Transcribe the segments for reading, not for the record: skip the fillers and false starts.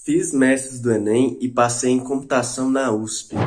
Fiz Mestres do Enem e passei em computação na USP.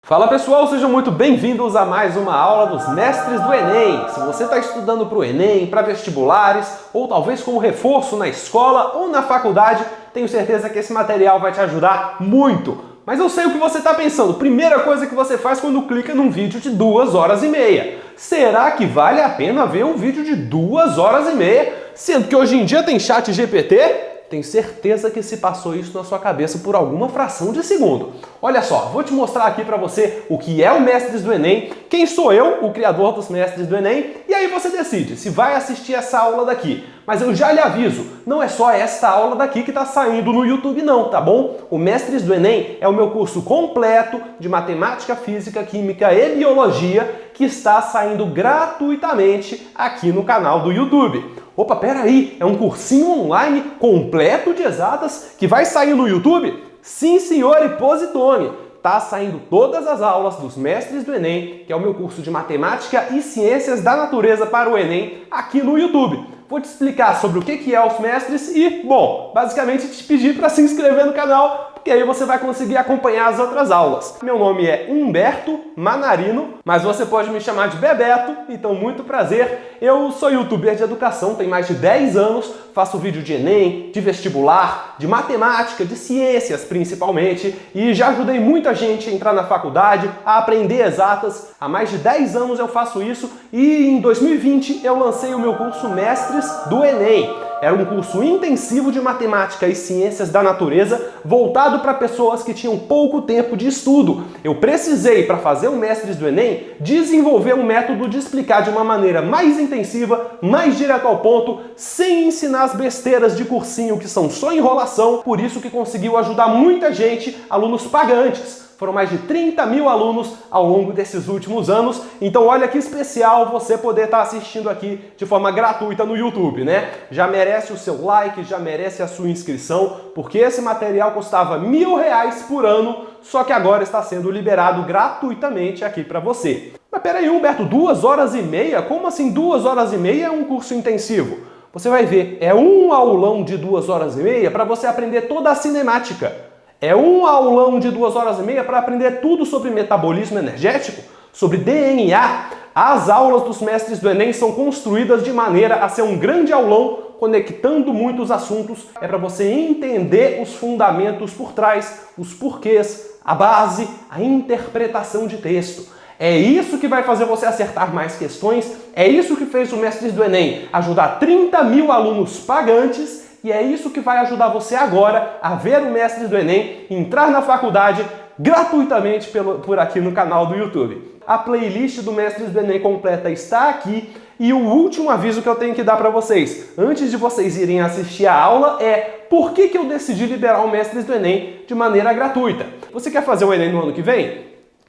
Fala pessoal, sejam muito bem-vindos a mais uma aula dos Mestres do Enem. Se você está estudando para o Enem, para vestibulares, ou talvez como reforço na escola ou na faculdade, tenho certeza que esse material vai te ajudar muito. Mas eu sei o que você está pensando. Primeira coisa que você faz quando clica num vídeo de 2 horas e meia. Será que vale a pena ver um vídeo de 2 horas e meia? Sendo que hoje em dia tem chat GPT? Tenho certeza que se passou isso na sua cabeça por alguma fração de segundo. Olha só, vou te mostrar aqui para você o que é o Mestres do Enem, quem sou eu, o criador dos Mestres do Enem, e aí você decide se vai assistir essa aula daqui. Mas eu já lhe aviso, não é só esta aula daqui que está saindo no YouTube não, tá bom? O Mestres do Enem é o meu curso completo de Matemática, Física, Química e Biologia que está saindo gratuitamente aqui no canal do YouTube. Opa, peraí, é um cursinho online completo de exatas que vai sair no YouTube? Sim, senhor, e positone! Tá saindo todas as aulas dos Mestres do Enem, que é o meu curso de Matemática e Ciências da Natureza para o Enem, aqui no YouTube. Vou te explicar sobre o que é os mestres e, bom, basicamente te pedir para se inscrever no canal, porque aí você vai conseguir acompanhar as outras aulas. Meu nome é Humberto Manarino, mas você pode me chamar de Bebeto, então muito prazer. Eu sou youtuber de educação, tenho mais de 10 anos, faço vídeo de Enem, de vestibular, de matemática, de ciências principalmente, e já ajudei muita gente a entrar na faculdade, a aprender exatas. Há mais de 10 anos eu faço isso e em 2020 eu lancei o meu curso Mestres do Enem. Era um curso intensivo de matemática e ciências da natureza voltado para pessoas que tinham pouco tempo de estudo. Eu precisei, para fazer o Mestres do Enem, desenvolver um método de explicar de uma maneira mais intensiva, mais direto ao ponto, sem ensinar as besteiras de cursinho que são só enrolação, por isso que conseguiu ajudar muita gente, alunos pagantes. Foram mais de 30 mil alunos ao longo desses últimos anos. Então olha que especial você poder estar assistindo aqui de forma gratuita no YouTube, né? Já merece o seu like, já merece a sua inscrição, porque esse material custava R$1.000 por ano, só que agora está sendo liberado gratuitamente aqui para você. Mas peraí, Humberto, 2 horas e meia? Como assim 2 horas e meia é um curso intensivo? Você vai ver, é um aulão de 2 horas e meia para você aprender toda a cinemática. É um aulão de 2 horas e meia para aprender tudo sobre metabolismo energético, sobre DNA. As aulas dos Mestres do Enem são construídas de maneira a ser um grande aulão, conectando muitos assuntos. É para você entender os fundamentos por trás, os porquês, a base, a interpretação de texto. É isso que vai fazer você acertar mais questões, é isso que fez o Mestres do Enem ajudar 30 mil alunos pagantes. E é isso que vai ajudar você agora a ver o Mestres do Enem, entrar na faculdade gratuitamente por aqui no canal do YouTube. A playlist do Mestres do Enem completa está aqui e o último aviso que eu tenho que dar para vocês, antes de vocês irem assistir a aula, é por que eu decidi liberar o Mestres do Enem de maneira gratuita. Você quer fazer o Enem no ano que vem?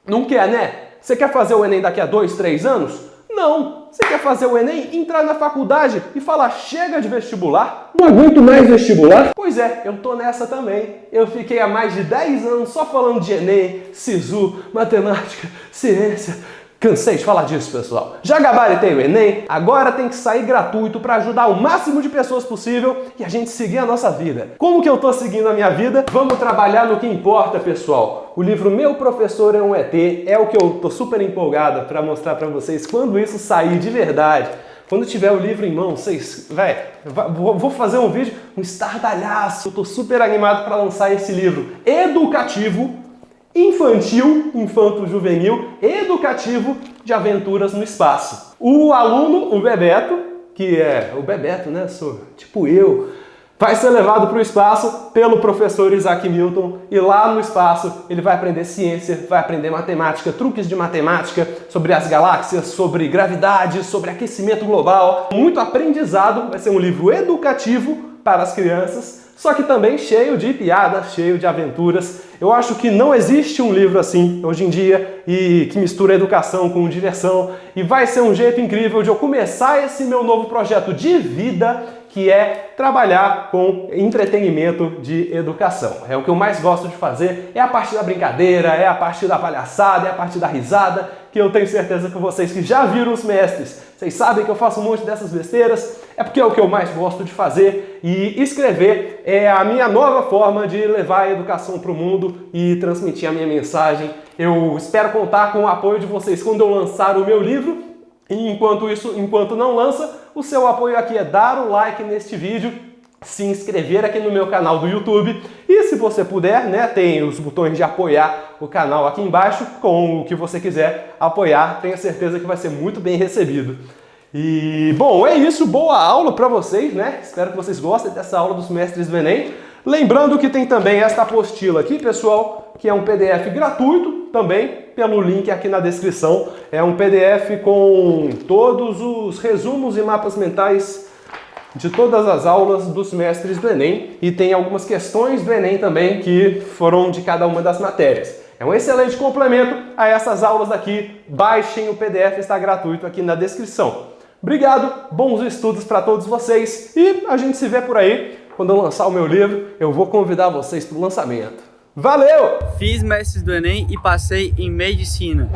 Não quer, né? Você quer fazer o Enem daqui a 2, 3 anos? Não! Você quer fazer o Enem, entrar na faculdade e falar chega de vestibular? Não aguento mais vestibular? Pois é, eu tô nessa também. Eu fiquei há mais de 10 anos só falando de Enem, SISU, matemática, ciência. Cansei de falar disso, pessoal. Já gabaritei o Enem, agora tem que sair gratuito para ajudar o máximo de pessoas possível e a gente seguir a nossa vida. Como que eu tô seguindo a minha vida? Vamos trabalhar no que importa, pessoal. O livro Meu Professor é um ET é o que eu tô super empolgado para mostrar para vocês quando isso sair de verdade. Quando tiver o livro em mão, vocês, vou fazer um vídeo, um estardalhaço. Eu tô super animado para lançar esse livro educativo, infantil, infanto-juvenil, educativo de aventuras no espaço. O aluno, o Bebeto, que é o Bebeto, né? Sou tipo eu, vai ser levado para o espaço pelo professor Isaac Newton e lá no espaço ele vai aprender ciência, vai aprender matemática, truques de matemática, sobre as galáxias, sobre gravidade, sobre aquecimento global. Muito aprendizado, vai ser um livro educativo para as crianças, só que também cheio de piadas, cheio de aventuras. Eu acho que não existe um livro assim hoje em dia e que mistura educação com diversão e vai ser um jeito incrível de eu começar esse meu novo projeto de vida, que é trabalhar com entretenimento de educação. É o que eu mais gosto de fazer, é a parte da brincadeira, é a parte da palhaçada, é a parte da risada, que eu tenho certeza que vocês que já viram os mestres, vocês sabem que eu faço um monte dessas besteiras, é porque é o que eu mais gosto de fazer E escrever é a minha nova forma de levar a educação para o mundo e transmitir a minha mensagem. Eu espero contar com o apoio de vocês quando eu lançar o meu livro. E enquanto não lança, o seu apoio aqui é dar o like neste vídeo, se inscrever aqui no meu canal do YouTube e, se você puder, né, tem os botões de apoiar o canal aqui embaixo, com o que você quiser apoiar, tenha certeza que vai ser muito bem recebido. E, bom, é isso, boa aula para vocês, né? Espero que vocês gostem dessa aula dos mestres do Enem. Lembrando que tem também esta apostila aqui, pessoal, que é um PDF gratuito, também pelo link aqui na descrição. É um PDF com todos os resumos e mapas mentais de todas as aulas dos mestres do Enem, e tem algumas questões do Enem também que foram de cada uma das matérias. É um excelente complemento a essas aulas aqui. Baixem o PDF, está gratuito aqui na descrição. Obrigado, bons estudos para todos vocês e a gente se vê por aí. Quando eu lançar o meu livro, eu vou convidar vocês para o lançamento. Valeu! Fiz mestres do Enem e passei em medicina.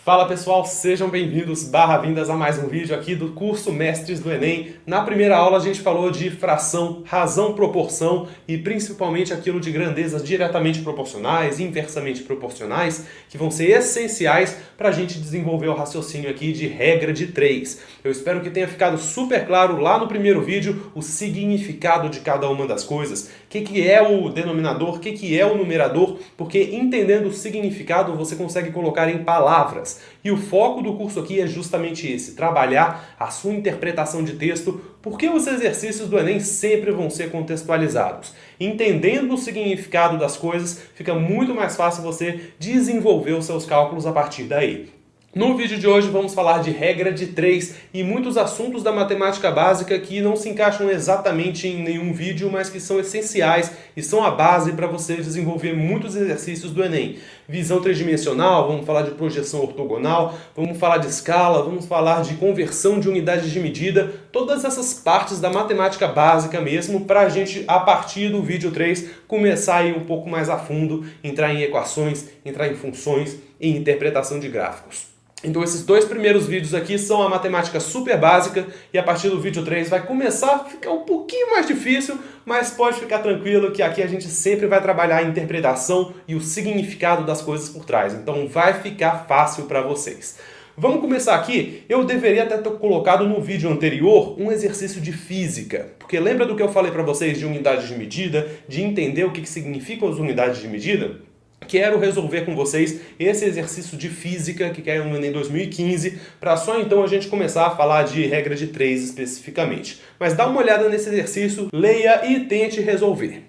Fala pessoal, sejam bem-vindos, vindas a mais um vídeo aqui do curso Mestres do Enem. Na primeira aula a gente falou de fração, razão, proporção e principalmente aquilo de grandezas diretamente proporcionais, inversamente proporcionais, que vão ser essenciais para a gente desenvolver o raciocínio aqui de regra de 3. Eu espero que tenha ficado super claro lá no primeiro vídeo o significado de cada uma das coisas, o que é o denominador, o que é o numerador, porque entendendo o significado você consegue colocar em palavras. E o foco do curso aqui é justamente esse, trabalhar a sua interpretação de texto, porque os exercícios do Enem sempre vão ser contextualizados. Entendendo o significado das coisas, fica muito mais fácil você desenvolver os seus cálculos a partir daí. No vídeo de hoje vamos falar de regra de 3 e muitos assuntos da matemática básica que não se encaixam exatamente em nenhum vídeo, mas que são essenciais e são a base para você desenvolver muitos exercícios do Enem. Visão tridimensional, vamos falar de projeção ortogonal, vamos falar de escala, vamos falar de conversão de unidades de medida, todas essas partes da matemática básica mesmo, para a gente, a partir do vídeo 3, começar a ir um pouco mais a fundo, entrar em equações, entrar em funções e interpretação de gráficos. Então esses dois primeiros vídeos aqui são a matemática super básica e a partir do vídeo 3 vai começar a ficar um pouquinho mais difícil, mas pode ficar tranquilo que aqui a gente sempre vai trabalhar a interpretação e o significado das coisas por trás. Então vai ficar fácil para vocês. Vamos começar aqui. Eu deveria até ter colocado no vídeo anterior um exercício de física, porque lembra do que eu falei para vocês de unidades de medida, de entender o que significam as unidades de medida? Quero resolver com vocês esse exercício de física que caiu no Enem 2015, para só então a gente começar a falar de regra de 3 especificamente. Mas dá uma olhada nesse exercício, leia e tente resolver.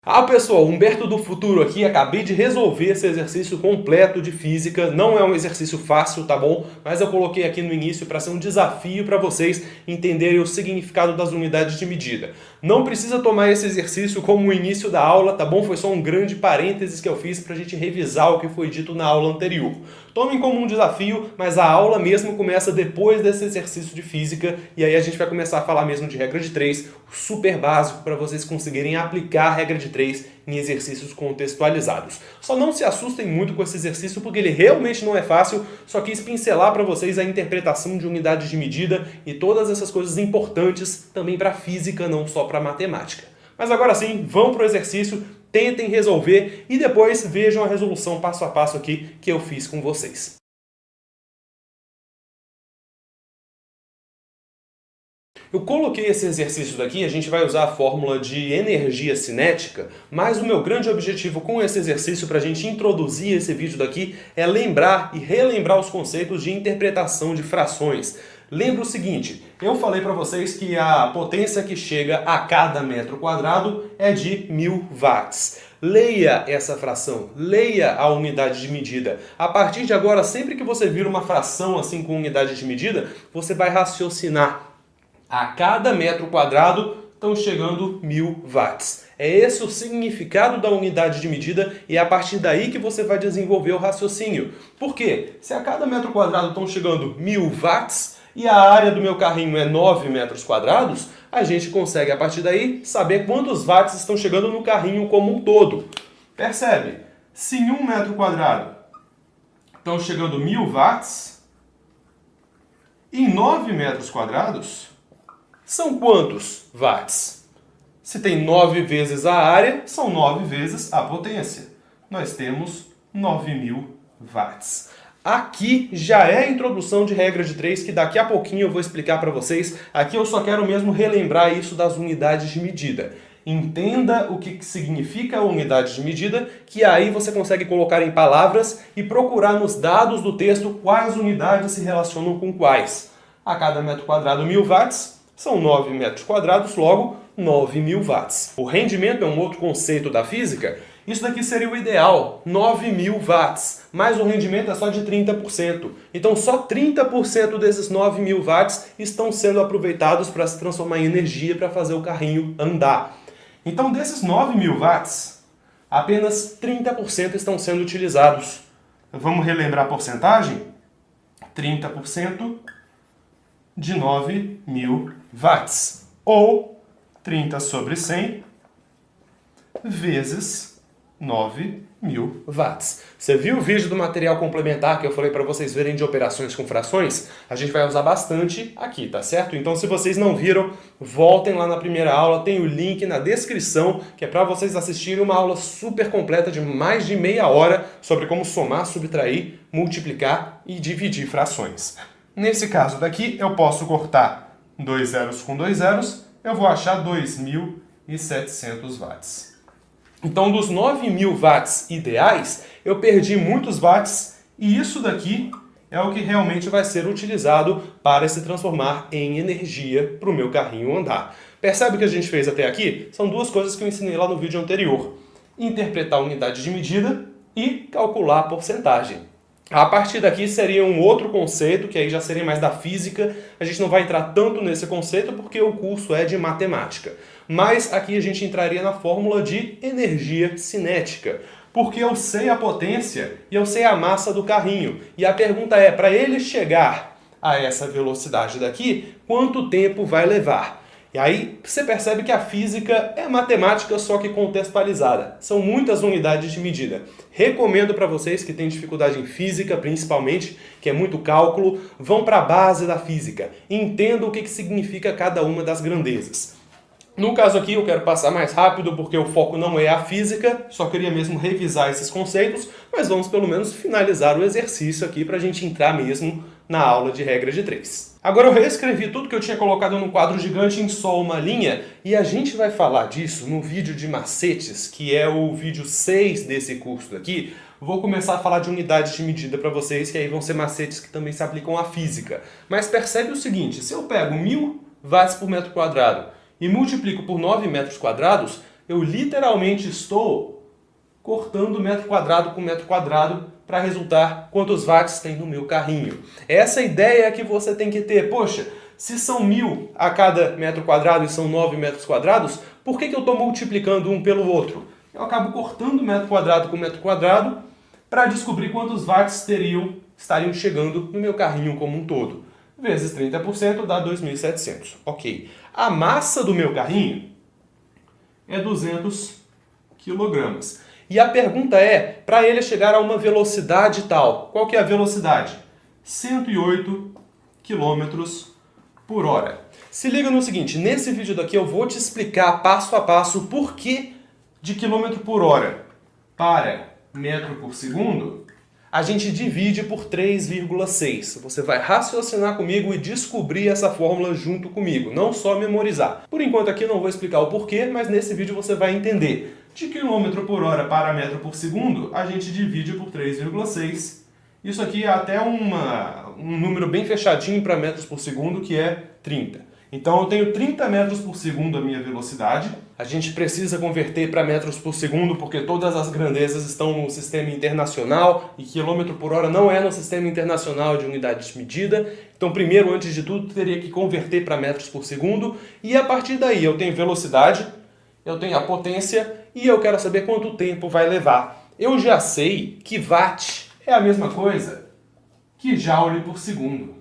Ah pessoal, Humberto do Futuro aqui, acabei de resolver esse exercício completo de física, não é um exercício fácil, tá bom? Mas eu coloquei aqui no início para ser um desafio para vocês entenderem o significado das unidades de medida. Não precisa tomar esse exercício como o início da aula, tá bom? Foi só um grande parênteses que eu fiz para a gente revisar o que foi dito na aula anterior. Tomem como um desafio, mas a aula mesmo começa depois desse exercício de física e aí a gente vai começar a falar mesmo de regra de 3, super básico para vocês conseguirem aplicar a regra de 3 em exercícios contextualizados. Só não se assustem muito com esse exercício porque ele realmente não é fácil, só quis pincelar para vocês a interpretação de unidades de medida e todas essas coisas importantes também para a física, não só para a matemática. Mas agora sim, vão para o exercício, tentem resolver e depois vejam a resolução passo a passo aqui que eu fiz com vocês. Eu coloquei esse exercício daqui, a gente vai usar a fórmula de energia cinética, mas o meu grande objetivo com esse exercício para a gente introduzir esse vídeo daqui é lembrar e relembrar os conceitos de interpretação de frações. Lembra o seguinte, eu falei para vocês que a potência que chega a cada metro quadrado é de 1000 watts. Leia essa fração, leia a unidade de medida. A partir de agora, sempre que você vir uma fração assim com unidade de medida, você vai raciocinar. A cada metro quadrado estão chegando 1000 watts. É esse o significado da unidade de medida e é a partir daí que você vai desenvolver o raciocínio. Por quê? Se a cada metro quadrado estão chegando 1000 watts e a área do meu carrinho é 9 metros quadrados, a gente consegue a partir daí saber quantos watts estão chegando no carrinho como um todo. Percebe? Se em 1 metro quadrado estão chegando 1000 watts. Em 9 metros quadrados, são quantos watts? Se tem 9 vezes a área, são 9 vezes a potência. Nós temos 9.000 watts. Aqui já é a introdução de regra de 3, que daqui a pouquinho eu vou explicar para vocês. Aqui eu só quero mesmo relembrar isso das unidades de medida. Entenda o que significa a unidade de medida, que aí você consegue colocar em palavras e procurar nos dados do texto quais unidades se relacionam com quais. A cada metro quadrado 1000 watts, são 9 metros quadrados, logo 9.000 watts. O rendimento é um outro conceito da física. Isso daqui seria o ideal, 9.000 watts, mas o rendimento é só de 30%. Então só 30% desses 9.000 watts estão sendo aproveitados para se transformar em energia para fazer o carrinho andar. Então desses 9.000 watts, apenas 30% estão sendo utilizados. Vamos relembrar a porcentagem? 30% de 9.000 watts, ou 30 sobre 100 vezes 9.000 watts. Você viu o vídeo do material complementar que eu falei para vocês verem de operações com frações? A gente vai usar bastante aqui, tá certo? Então se vocês não viram, voltem lá na primeira aula, tem o link na descrição, que é para vocês assistirem uma aula super completa de mais de meia hora sobre como somar, subtrair, multiplicar e dividir frações. Nesse caso daqui, eu posso cortar 2 zeros com 2 zeros, eu vou achar 2.700 watts. Então, dos 9.000 watts ideais, eu perdi muitos watts e isso daqui é o que realmente vai ser utilizado para se transformar em energia para o meu carrinho andar. Percebe o que a gente fez até aqui? São duas coisas que eu ensinei lá no vídeo anterior. Interpretar a unidade de medida e calcular a porcentagem. A partir daqui seria um outro conceito, que aí já seria mais da física. A gente não vai entrar tanto nesse conceito porque o curso é de matemática. Mas aqui a gente entraria na fórmula de energia cinética. Porque eu sei a potência e eu sei a massa do carrinho. E a pergunta é, para ele chegar a essa velocidade daqui, quanto tempo vai levar? E aí você percebe que a física é matemática, só que contextualizada. São muitas unidades de medida. Recomendo para vocês que têm dificuldade em física, principalmente, que é muito cálculo, vão para a base da física. Entendam o que significa cada uma das grandezas. No caso aqui eu quero passar mais rápido porque o foco não é a física, só queria mesmo revisar esses conceitos, mas vamos pelo menos finalizar o exercício aqui para a gente entrar mesmo na aula de regra de 3. Agora eu reescrevi tudo que eu tinha colocado no quadro gigante em só uma linha e a gente vai falar disso no vídeo de macetes, que é o vídeo 6 desse curso aqui. Vou começar a falar de unidades de medida para vocês, que aí vão ser macetes que também se aplicam à física. Mas percebe o seguinte, se eu pego 1000 watts por metro quadrado e multiplico por 9 metros quadrados, eu literalmente estou cortando metro quadrado com metro quadrado para resultar quantos watts tem no meu carrinho. Essa ideia que você tem que ter. Poxa, se são 1000 a cada metro quadrado e são 9 metros quadrados, por que eu estou multiplicando um pelo outro? Eu acabo cortando metro quadrado com metro quadrado para descobrir quantos watts estariam chegando no meu carrinho como um todo. Vezes 30% dá 2.700. Ok. A massa do meu carrinho é 200 kg. E a pergunta é, para ele chegar a uma velocidade tal, qual que é a velocidade? 108 km por hora. Se liga no seguinte, nesse vídeo daqui eu vou te explicar passo a passo o porquê de quilômetro por hora para metro por segundo, a gente divide por 3,6. Você vai raciocinar comigo e descobrir essa fórmula junto comigo, não só memorizar. Por enquanto aqui eu não vou explicar o porquê, mas nesse vídeo você vai entender. De quilômetro por hora para metro por segundo, a gente divide por 3,6. Isso aqui é até um número bem fechadinho para metros por segundo, que é 30. Então eu tenho 30 metros por segundo a minha velocidade. A gente precisa converter para metros por segundo porque todas as grandezas estão no sistema internacional e quilômetro por hora não é no sistema internacional de unidade de medida. Então primeiro, antes de tudo, teria que converter para metros por segundo. E a partir daí eu tenho velocidade, eu tenho a potência e eu quero saber quanto tempo vai levar. Eu já sei que watt é a mesma coisa que joule por segundo.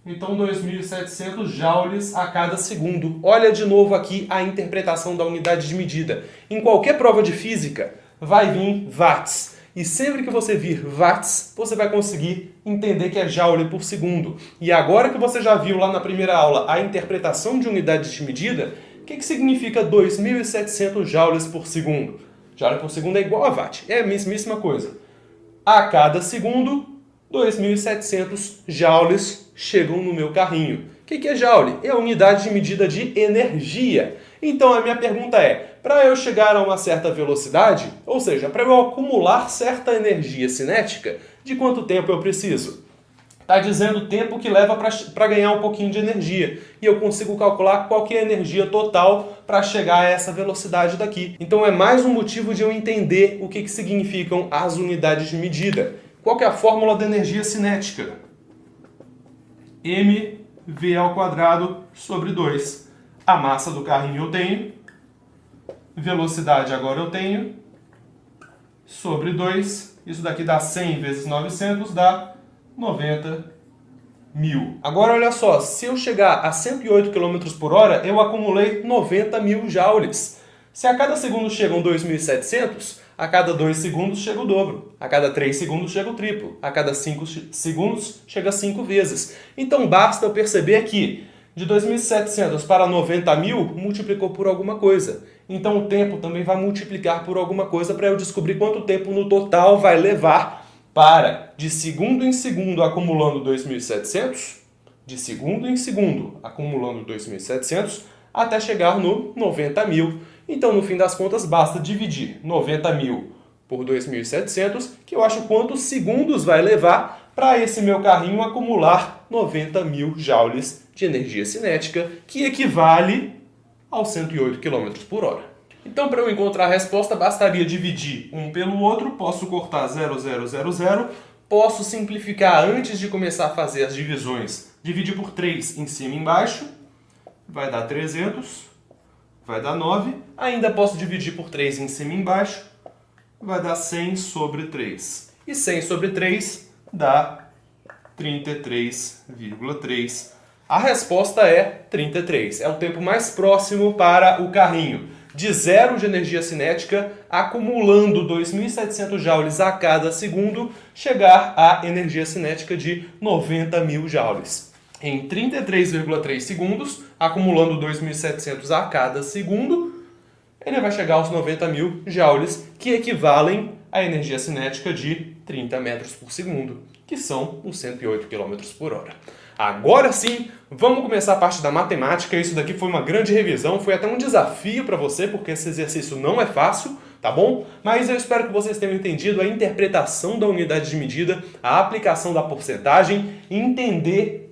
Então 2.700 joules a cada segundo. Olha de novo aqui a interpretação da unidade de medida. Em qualquer prova de física vai vir watts. E sempre que você vir watts, você vai conseguir entender que é joule por segundo. E agora que você já viu lá na primeira aula a interpretação de unidades de medida, o que significa 2.700 joules por segundo? Joule por segundo é igual a watt, é a mesmíssima coisa. A cada segundo, 2.700 joules chegam no meu carrinho. O que é joule? É a unidade de medida de energia. Então a minha pergunta é, para eu chegar a uma certa velocidade, ou seja, para eu acumular certa energia cinética, de quanto tempo eu preciso? Está dizendo o tempo que leva para ganhar um pouquinho de energia. E eu consigo calcular qual que é a energia total para chegar a essa velocidade daqui. Então é mais um motivo de eu entender o que significam as unidades de medida. Qual que é a fórmula da energia cinética? mv² sobre 2. A massa do carrinho eu tenho, velocidade agora eu tenho, sobre 2. Isso daqui dá 100 vezes 900, dá 90.000. Agora olha só, se eu chegar a 108 km por hora, eu acumulei 90.000 joules. Se a cada segundo chegam 2.700, a cada 2 segundos chega o dobro. A cada 3 segundos chega o triplo. A cada 5 segundos chega 5 vezes. Então basta eu perceber que de 2.700 para 90.000 multiplicou por alguma coisa. Então o tempo também vai multiplicar por alguma coisa para eu descobrir quanto tempo no total vai levar para, de segundo em segundo, acumulando 2.700, de segundo em segundo, acumulando 2.700, até chegar no 90.000. Então, no fim das contas, basta dividir 90.000 por 2.700, que eu acho quantos segundos vai levar para esse meu carrinho acumular 90.000 joules de energia cinética, que equivale aos 108 km por hora. Então, para eu encontrar a resposta, bastaria dividir um pelo outro, posso cortar 0, 0, 0, 0, posso simplificar antes de começar a fazer as divisões. Dividir por 3 em cima e embaixo, vai dar 300, vai dar 9. Ainda posso dividir por 3 em cima e embaixo, vai dar 100 sobre 3. E 100 sobre 3 dá 33,3. A resposta é 33. É o tempo mais próximo para o carrinho. De zero de energia cinética, acumulando 2.700 joules a cada segundo, chegar à energia cinética de 90.000 joules. Em 33,3 segundos, acumulando 2.700 a cada segundo, ele vai chegar aos 90.000 joules, que equivalem à energia cinética de 30 metros por segundo, que são os 108 km por hora. Agora sim, vamos começar a parte da matemática. Isso daqui foi uma grande revisão, foi até um desafio para você, porque esse exercício não é fácil, tá bom? Mas eu espero que vocês tenham entendido a interpretação da unidade de medida, a aplicação da porcentagem e entender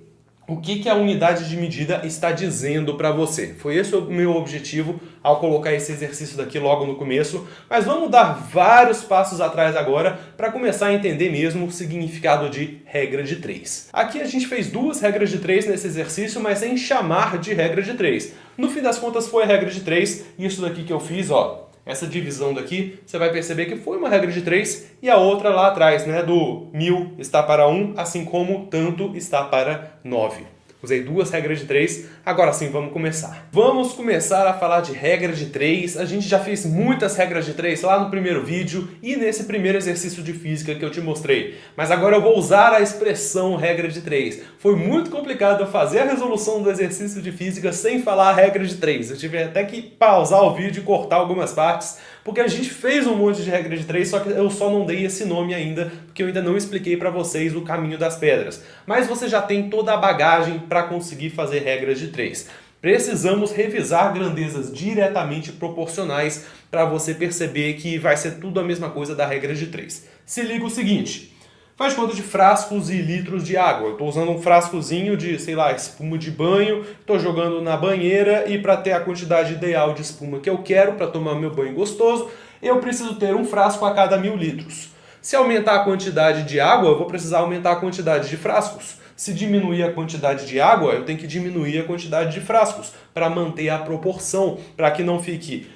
o que a unidade de medida está dizendo para você. Foi esse o meu objetivo ao colocar esse exercício daqui logo no começo, mas vamos dar vários passos atrás agora para começar a entender mesmo o significado de regra de 3. Aqui a gente fez 2 regras de 3 nesse exercício, mas sem chamar de regra de 3. No fim das contas foi a regra de 3, e isso daqui que eu fiz, ó, essa divisão daqui, você vai perceber que foi uma regra de 3 e a outra lá atrás, né, do 1000 está para 1, assim como tanto está para 9. Usei 2 regras de 3, agora sim vamos começar. Vamos começar a falar de regra de 3, a gente já fez muitas regras de 3 lá no primeiro vídeo e nesse primeiro exercício de física que eu te mostrei. Mas agora eu vou usar a expressão regra de 3. Foi muito complicado eu fazer a resolução do exercício de física sem falar a regra de 3. Eu tive até que pausar o vídeo e cortar algumas partes, porque a gente fez um monte de regra de 3, só que eu só não dei esse nome ainda, porque eu ainda não expliquei para vocês o caminho das pedras. Mas você já tem toda a bagagem para conseguir fazer regras de 3. Precisamos revisar grandezas diretamente proporcionais para você perceber que vai ser tudo a mesma coisa da regra de 3. Se liga o seguinte, faz conta de frascos e litros de água. Eu estou usando um frascozinho de, sei lá, espuma de banho, estou jogando na banheira e para ter a quantidade ideal de espuma que eu quero para tomar meu banho gostoso, eu preciso ter um frasco a cada 1000 litros. Se aumentar a quantidade de água, eu vou precisar aumentar a quantidade de frascos. Se diminuir a quantidade de água, eu tenho que diminuir a quantidade de frascos para manter a proporção, para que não fique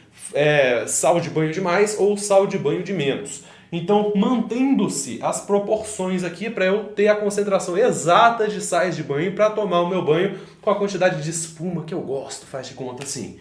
sal de banho de mais ou sal de banho de menos. Então, mantendo-se as proporções aqui para eu ter a concentração exata de sais de banho para tomar o meu banho com a quantidade de espuma que eu gosto, faz de conta assim.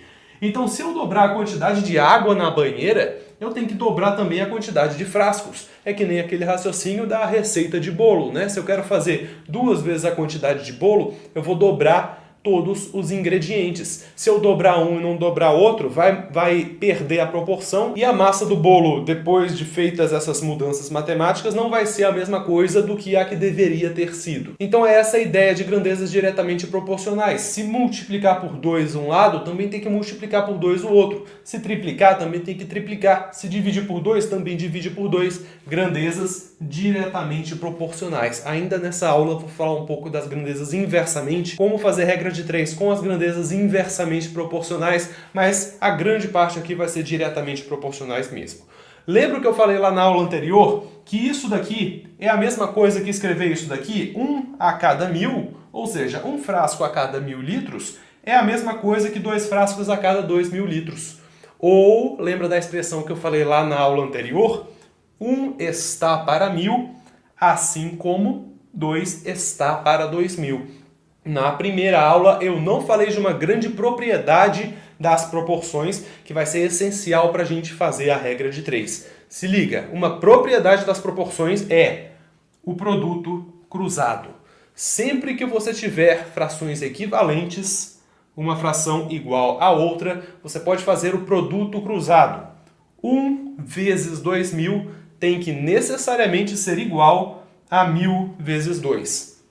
Então, se eu dobrar a quantidade de água na banheira, eu tenho que dobrar também a quantidade de frascos. É que nem aquele raciocínio da receita de bolo, né? Se eu quero fazer 2 vezes a quantidade de bolo, eu vou dobrar todos os ingredientes. Se eu dobrar um e não dobrar outro, vai perder a proporção e a massa do bolo, depois de feitas essas mudanças matemáticas, não vai ser a mesma coisa do que a que deveria ter sido. Então é essa a ideia de grandezas diretamente proporcionais. Se multiplicar por 2 um lado, também tem que multiplicar por 2 o outro. Se triplicar, também tem que triplicar. Se dividir por 2, também divide por 2. Grandezas diretamente proporcionais. Ainda nessa aula eu vou falar um pouco das grandezas inversamente, como fazer regra de 3 com as grandezas inversamente proporcionais, mas a grande parte aqui vai ser diretamente proporcionais mesmo. Lembra que eu falei lá na aula anterior que isso daqui é a mesma coisa que escrever isso daqui? 1 a cada 1000, ou seja, um frasco a cada 1000 litros, é a mesma coisa que 2 frascos a cada 2000 litros. Ou, lembra da expressão que eu falei lá na aula anterior? 1 está para 1000, assim como 2 está para 2000. Na primeira aula eu não falei de uma grande propriedade das proporções que vai ser essencial para a gente fazer a regra de 3. Se liga, uma propriedade das proporções é o produto cruzado. Sempre que você tiver frações equivalentes, uma fração igual a outra, você pode fazer o produto cruzado. 1 vezes 2000 tem que necessariamente ser igual a 1000 vezes 2.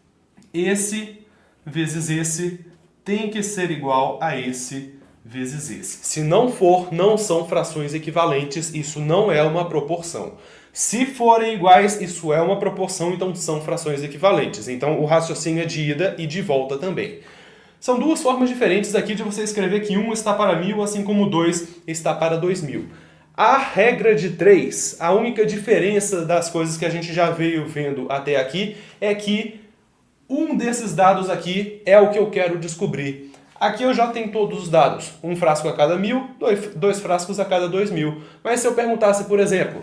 Esse vezes esse tem que ser igual a esse vezes esse. Se não for, não são frações equivalentes, isso não é uma proporção. Se forem iguais, isso é uma proporção, então são frações equivalentes. Então o raciocínio é de ida e de volta também. São 2 formas diferentes aqui de você escrever que 1 está para 1000, assim como 2 está para 2000. A regra de 3, a única diferença das coisas que a gente já veio vendo até aqui, é que um desses dados aqui é o que eu quero descobrir. Aqui eu já tenho todos os dados. 1 frasco a cada 1000, 2 frascos a cada 2000. Mas se eu perguntasse, por exemplo,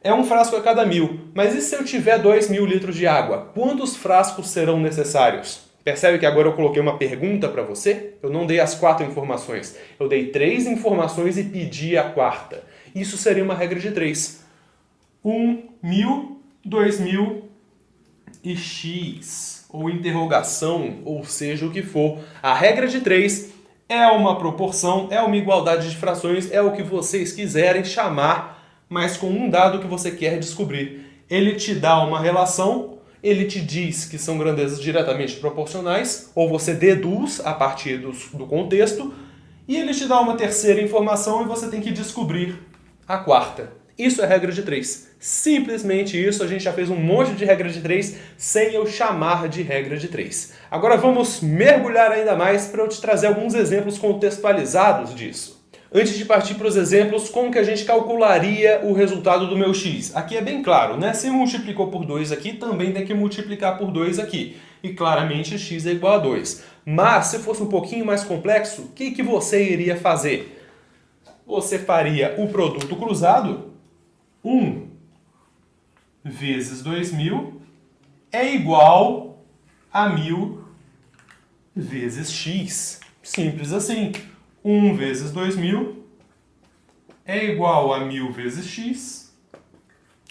é 1 frasco a cada 1000, mas e se eu tiver 2000 litros de água? Quantos frascos serão necessários? Percebe que agora eu coloquei uma pergunta para você? Eu não dei as 4 informações. Eu dei 3 informações e pedi a 4ª. Isso seria uma regra de 3. 1, 1000, 2000 e x. Ou interrogação, ou seja o que for. A regra de 3 é uma proporção, é uma igualdade de frações, é o que vocês quiserem chamar, mas com um dado que você quer descobrir. Ele te dá uma relação, ele te diz que são grandezas diretamente proporcionais, ou você deduz a partir do contexto, e ele te dá uma terceira informação e você tem que descobrir a 4ª. Isso é regra de 3. Simplesmente isso, a gente já fez um monte de regra de 3 sem eu chamar de regra de 3. Agora vamos mergulhar ainda mais para eu te trazer alguns exemplos contextualizados disso. Antes de partir para os exemplos, como que a gente calcularia o resultado do meu x? Aqui é bem claro, né? Se multiplicou por 2 aqui, também tem que multiplicar por 2 aqui. E claramente x é igual a 2. Mas se fosse um pouquinho mais complexo, o que você iria fazer? Você faria o produto cruzado, 1 vezes 2000 é igual a 1000 vezes x. Simples assim. 1 vezes 2000 é igual a 1000 vezes x.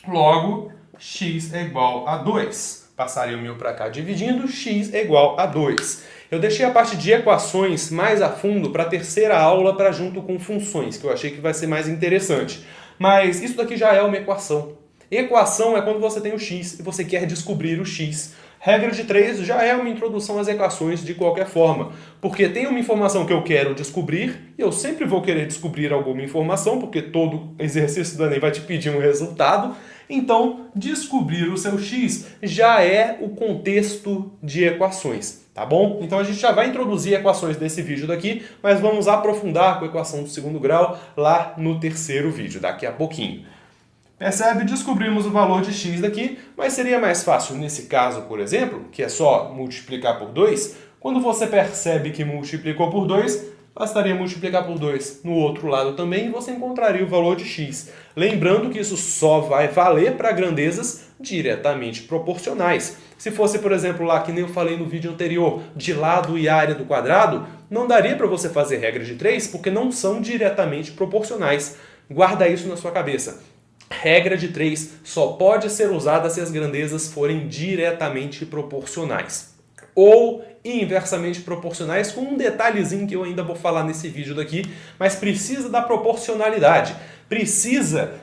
Logo, x é igual a 2. Passaria o 1000 para cá dividindo, x é igual a 2. Eu deixei a parte de equações mais a fundo para a terceira aula, para junto com funções, que eu achei que vai ser mais interessante. Mas isso daqui já é uma equação. Equação é quando você tem o x e você quer descobrir o x. Regra de 3 já é uma introdução às equações de qualquer forma, porque tem uma informação que eu quero descobrir, e eu sempre vou querer descobrir alguma informação, porque todo exercício do Enem vai te pedir um resultado. Então, descobrir o seu x já é o contexto de equações, tá bom? Então a gente já vai introduzir equações nesse vídeo daqui, mas vamos aprofundar com a equação do segundo grau lá no terceiro vídeo, daqui a pouquinho. Percebe? Descobrimos o valor de x daqui, mas seria mais fácil nesse caso, por exemplo, que é só multiplicar por 2, quando você percebe que multiplicou por 2, bastaria multiplicar por 2 no outro lado também e você encontraria o valor de x. Lembrando que isso só vai valer para grandezas diretamente proporcionais. Se fosse, por exemplo, lá que nem eu falei no vídeo anterior, de lado e área do quadrado, não daria para você fazer regra de 3 porque não são diretamente proporcionais. Guarda isso na sua cabeça. Regra de 3 só pode ser usada se as grandezas forem diretamente proporcionais. Ou inversamente proporcionais, com um detalhezinho que eu ainda vou falar nesse vídeo daqui, mas precisa da proporcionalidade. Precisa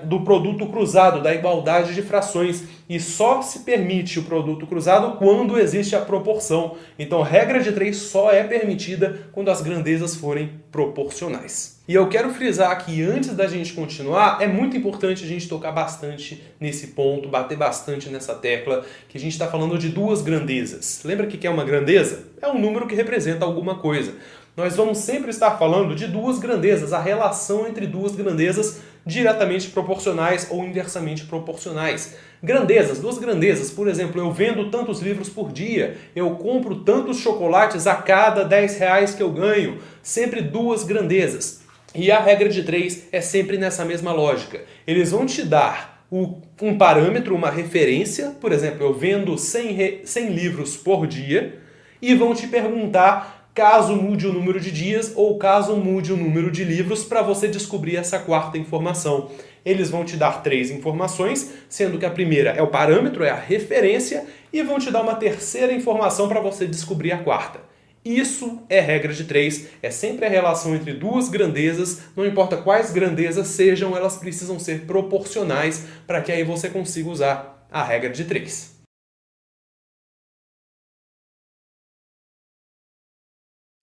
do produto cruzado, da igualdade de frações. E só se permite o produto cruzado quando existe a proporção. Então, regra de 3 só é permitida quando as grandezas forem proporcionais. E eu quero frisar aqui, antes da gente continuar, é muito importante a gente tocar bastante nesse ponto, bater bastante nessa tecla, que a gente está falando de duas grandezas. Lembra o que é uma grandeza? É um número que representa alguma coisa. Nós vamos sempre estar falando de duas grandezas, a relação entre duas grandezas diretamente proporcionais ou inversamente proporcionais. Grandezas, duas grandezas, por exemplo, eu vendo tantos livros por dia, eu compro tantos chocolates a cada 10 reais que eu ganho, sempre duas grandezas. E a regra de 3 é sempre nessa mesma lógica. Eles vão te dar um parâmetro, uma referência, por exemplo, eu vendo 100 livros por dia, e vão te perguntar caso mude o número de dias ou caso mude o número de livros para você descobrir essa quarta informação. Eles vão te dar 3 informações, sendo que a primeira é o parâmetro, é a referência, e vão te dar uma terceira informação para você descobrir a quarta. Isso é regra de 3, é sempre a relação entre duas grandezas, não importa quais grandezas sejam, elas precisam ser proporcionais para que aí você consiga usar a regra de 3.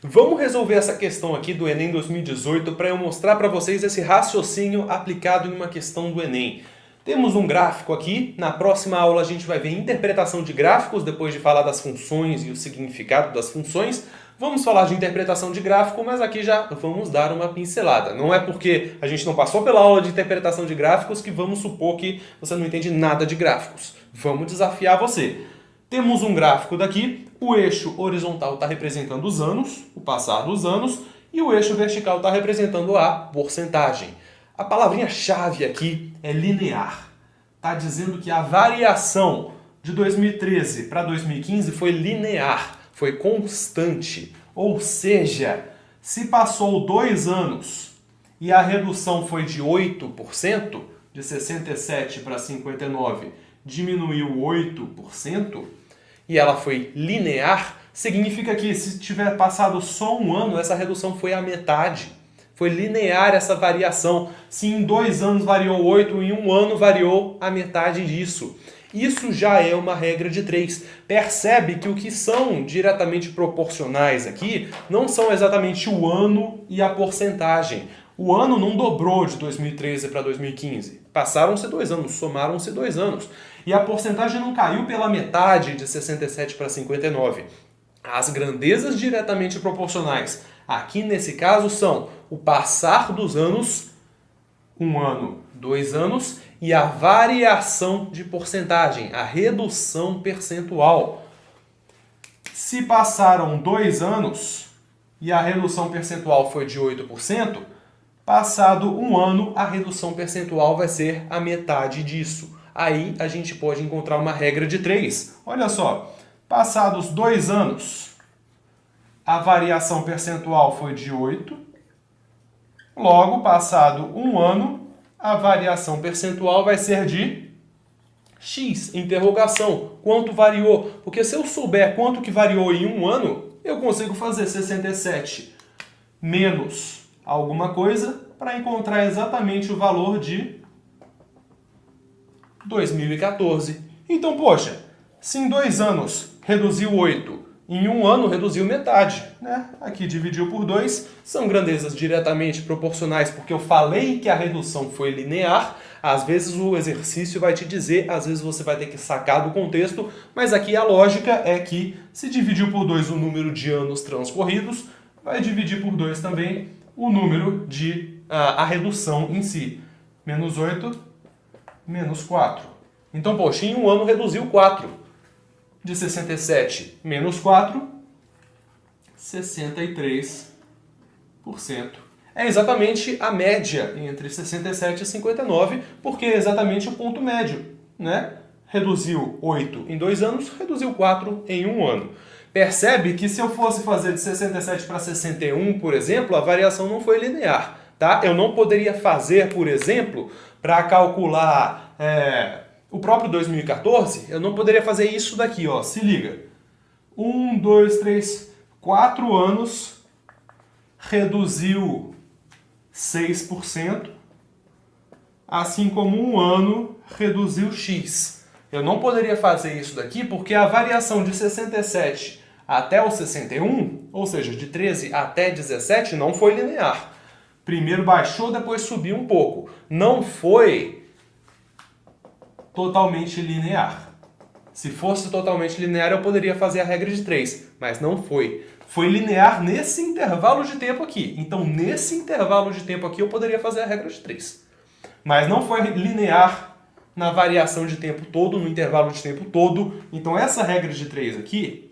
Vamos resolver essa questão aqui do Enem 2018 para eu mostrar para vocês esse raciocínio aplicado em uma questão do Enem. Temos um gráfico aqui, na próxima aula a gente vai ver interpretação de gráficos, depois de falar das funções e o significado das funções. Vamos falar de interpretação de gráfico, mas aqui já vamos dar uma pincelada. Não é porque a gente não passou pela aula de interpretação de gráficos que vamos supor que você não entende nada de gráficos. Vamos desafiar você. Temos um gráfico daqui, o eixo horizontal está representando os anos, o passar dos anos, e o eixo vertical está representando a porcentagem. A palavrinha-chave aqui é linear. Está dizendo que a variação de 2013 para 2015 foi linear, foi constante. Ou seja, se passou 2 anos e a redução foi de 8%, de 67 para 59, diminuiu 8%, e ela foi linear, significa que se tiver passado só um ano, essa redução foi a metade. Foi linear essa variação. Se em 2 anos variou 8, em 1 ano variou a metade disso. Isso já é uma regra de 3. Percebe que o que são diretamente proporcionais aqui não são exatamente o ano e a porcentagem. O ano não dobrou de 2013 para 2015. Passaram-se 2 anos, somaram-se 2 anos. E a porcentagem não caiu pela metade de 67 para 59. As grandezas diretamente proporcionais, aqui nesse caso, são o passar dos anos, 1 ano, 2 anos, e a variação de porcentagem, a redução percentual. Se passaram 2 anos e a redução percentual foi de 8%, passado 1 ano, a redução percentual vai ser a metade disso. Aí a gente pode encontrar uma regra de 3. Olha só, passados 2 anos, a variação percentual foi de 8. Logo, passado 1 ano, a variação percentual vai ser de X, interrogação. Quanto variou? Porque se eu souber quanto que variou em 1 ano, eu consigo fazer 67 menos alguma coisa para encontrar exatamente o valor de 2014. Então, poxa, se em 2 anos reduziu 8, em 1 ano reduziu metade, né? Aqui dividiu por 2, são grandezas diretamente proporcionais, porque eu falei que a redução foi linear. Às vezes o exercício vai te dizer, às vezes você vai ter que sacar do contexto, mas aqui a lógica é que se dividiu por 2 o número de anos transcorridos, vai dividir por 2 também o número de a redução em si. Menos 8, menos 4. Então, poxa, em 1 ano reduziu 4. De 67 menos 4, 63%. É exatamente a média entre 67 e 59, porque é exatamente o ponto médio. né? Reduziu 8 em 2 anos, reduziu 4 em 1 ano. Percebe que se eu fosse fazer de 67 para 61, por exemplo, a variação não foi linear. Tá? Eu não poderia fazer, por exemplo, para calcular o próprio 2014, eu não poderia fazer isso daqui, ó. Se liga. 1, 2, 3, 4 anos, reduziu 6%, assim como 1 ano reduziu X. Eu não poderia fazer isso daqui porque a variação de 67 até o 61, ou seja, de 13 até 17, não foi linear. Primeiro baixou, depois subiu um pouco. Não foi totalmente linear. Se fosse totalmente linear, eu poderia fazer a regra de 3, mas não foi. Foi linear nesse intervalo de tempo aqui. Então, nesse intervalo de tempo aqui, eu poderia fazer a regra de 3. Mas não foi linear na variação de tempo todo, no intervalo de tempo todo. Então, essa regra de 3 aqui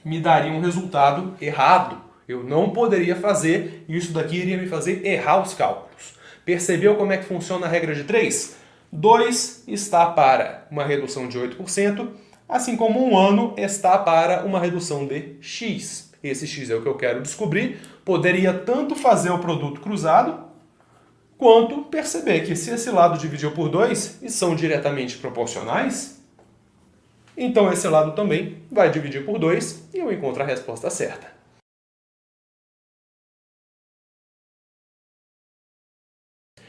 me daria um resultado errado. Eu não poderia fazer, e isso daqui iria me fazer errar os cálculos. Percebeu como é que funciona a regra de 3? 2 está para uma redução de 8%, assim como 1 ano está para uma redução de X. Esse X é o que eu quero descobrir. Poderia tanto fazer o produto cruzado, quanto perceber que se esse lado dividiu por 2 e são diretamente proporcionais, então esse lado também vai dividir por 2 e eu encontro a resposta certa.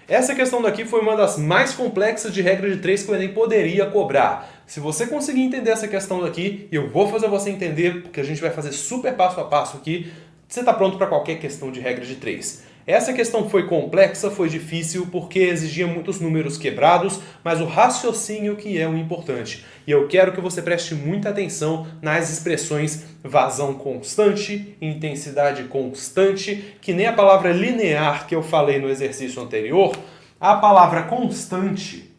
Essa questão daqui foi uma das mais complexas de regra de 3 que o Enem poderia cobrar. Se você conseguir entender essa questão daqui, eu vou fazer você entender, porque a gente vai fazer super passo a passo aqui, você está pronto para qualquer questão de regra de 3. Essa questão foi complexa, foi difícil, porque exigia muitos números quebrados, mas o raciocínio que é o importante. E eu quero que você preste muita atenção nas expressões vazão constante, intensidade constante, que nem a palavra linear que eu falei no exercício anterior, a palavra constante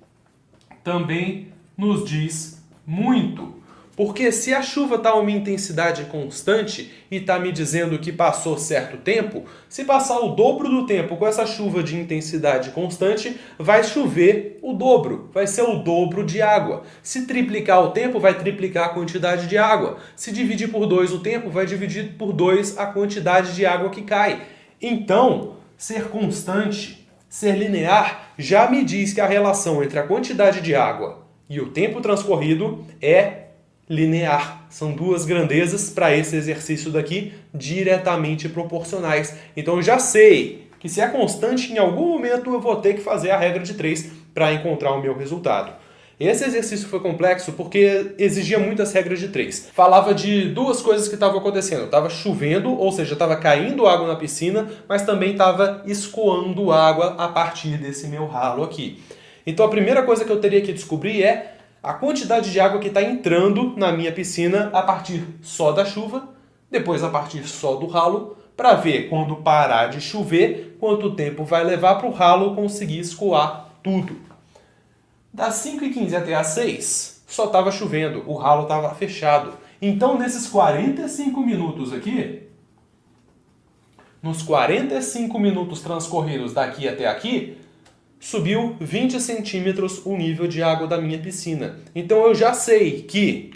também nos diz muito. Porque se a chuva está a uma intensidade constante e está me dizendo que passou certo tempo, se passar o dobro do tempo com essa chuva de intensidade constante, vai chover o dobro, vai ser o dobro de água. Se triplicar o tempo, vai triplicar a quantidade de água. Se dividir por 2 o tempo, vai dividir por 2 a quantidade de água que cai. Então, ser constante, ser linear, já me diz que a relação entre a quantidade de água e o tempo transcorrido é linear. São duas grandezas para esse exercício daqui diretamente proporcionais. Então eu já sei que se é constante, em algum momento eu vou ter que fazer a regra de 3 para encontrar o meu resultado. Esse exercício foi complexo porque exigia muitas regras de 3. Falava de duas coisas que estavam acontecendo. Estava chovendo, ou seja, estava caindo água na piscina, mas também estava escoando água a partir desse meu ralo aqui. Então a primeira coisa que eu teria que descobrir é a quantidade de água que está entrando na minha piscina a partir só da chuva, depois a partir só do ralo, para ver quando parar de chover, quanto tempo vai levar para o ralo conseguir escoar tudo. Das 5h15 até as 6, só estava chovendo, o ralo estava fechado. Então, nesses 45 minutos aqui, nos 45 minutos transcorridos daqui até aqui, subiu 20 centímetros o nível de água da minha piscina. Então eu já sei que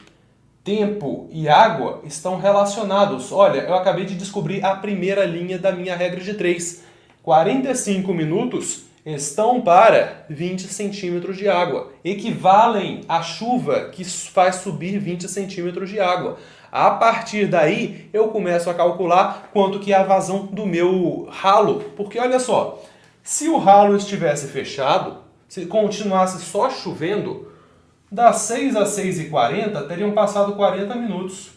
tempo e água estão relacionados. Olha, eu acabei de descobrir a primeira linha da minha regra de 3. 45 minutos estão para 20 centímetros de água. Equivalem à chuva que faz subir 20 centímetros de água. A partir daí, eu começo a calcular quanto que é a vazão do meu ralo. Porque olha só, se o ralo estivesse fechado, se continuasse só chovendo, das 6 às 6h40 teriam passado 40 minutos.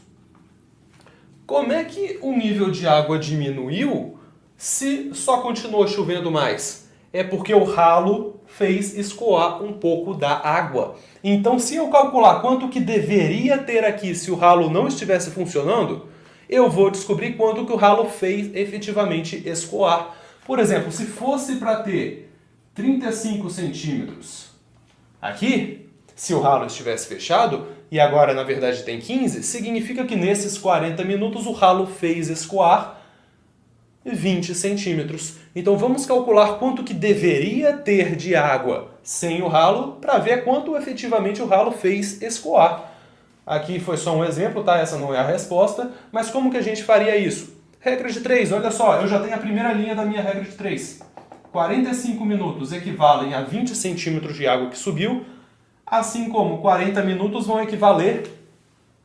Como é que o nível de água diminuiu se só continuou chovendo mais? É porque o ralo fez escoar um pouco da água. Então, se eu calcular quanto que deveria ter aqui se o ralo não estivesse funcionando, eu vou descobrir quanto que o ralo fez efetivamente escoar. Por exemplo, se fosse para ter 35 centímetros aqui, se o ralo estivesse fechado, e agora na verdade tem 15, significa que nesses 40 minutos o ralo fez escoar 20 centímetros. Então vamos calcular quanto que deveria ter de água sem o ralo para ver quanto efetivamente o ralo fez escoar. Aqui foi só um exemplo, tá? Essa não é a resposta, mas como que a gente faria isso? Regra de 3, olha só, eu já tenho a primeira linha da minha regra de 3. 45 minutos equivalem a 20 centímetros de água que subiu, assim como 40 minutos vão equivaler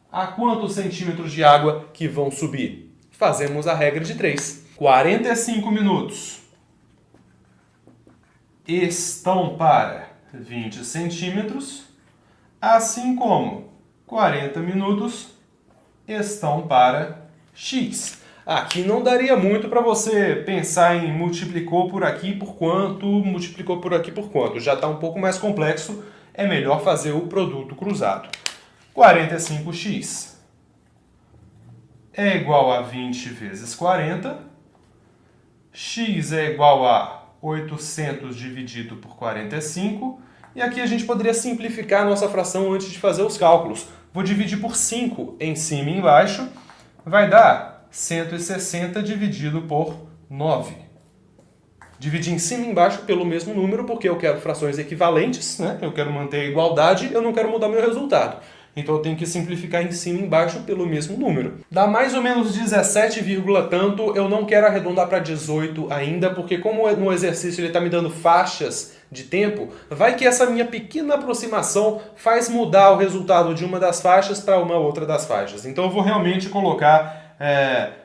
a quantos centímetros de água que vão subir? Fazemos a regra de 3. 45 minutos estão para 20 centímetros, assim como 40 minutos estão para x. Aqui não daria muito para você pensar em multiplicou por aqui por quanto, multiplicou por aqui por quanto. Já está um pouco mais complexo, é melhor fazer o produto cruzado. 45x é igual a 20 vezes 40. X é igual a 800 dividido por 45. E aqui a gente poderia simplificar a nossa fração antes de fazer os cálculos. Vou dividir por 5 em cima e embaixo. Vai dar 160 dividido por 9. Dividir em cima e embaixo pelo mesmo número, porque eu quero frações equivalentes, né? Eu quero manter a igualdade, eu não quero mudar meu resultado. Então eu tenho que simplificar em cima e embaixo pelo mesmo número. Dá mais ou menos 17, tanto, eu não quero arredondar para 18 ainda, porque como no exercício ele está me dando faixas de tempo, vai que essa minha pequena aproximação faz mudar o resultado de uma das faixas para uma outra das faixas. Então eu vou realmente colocar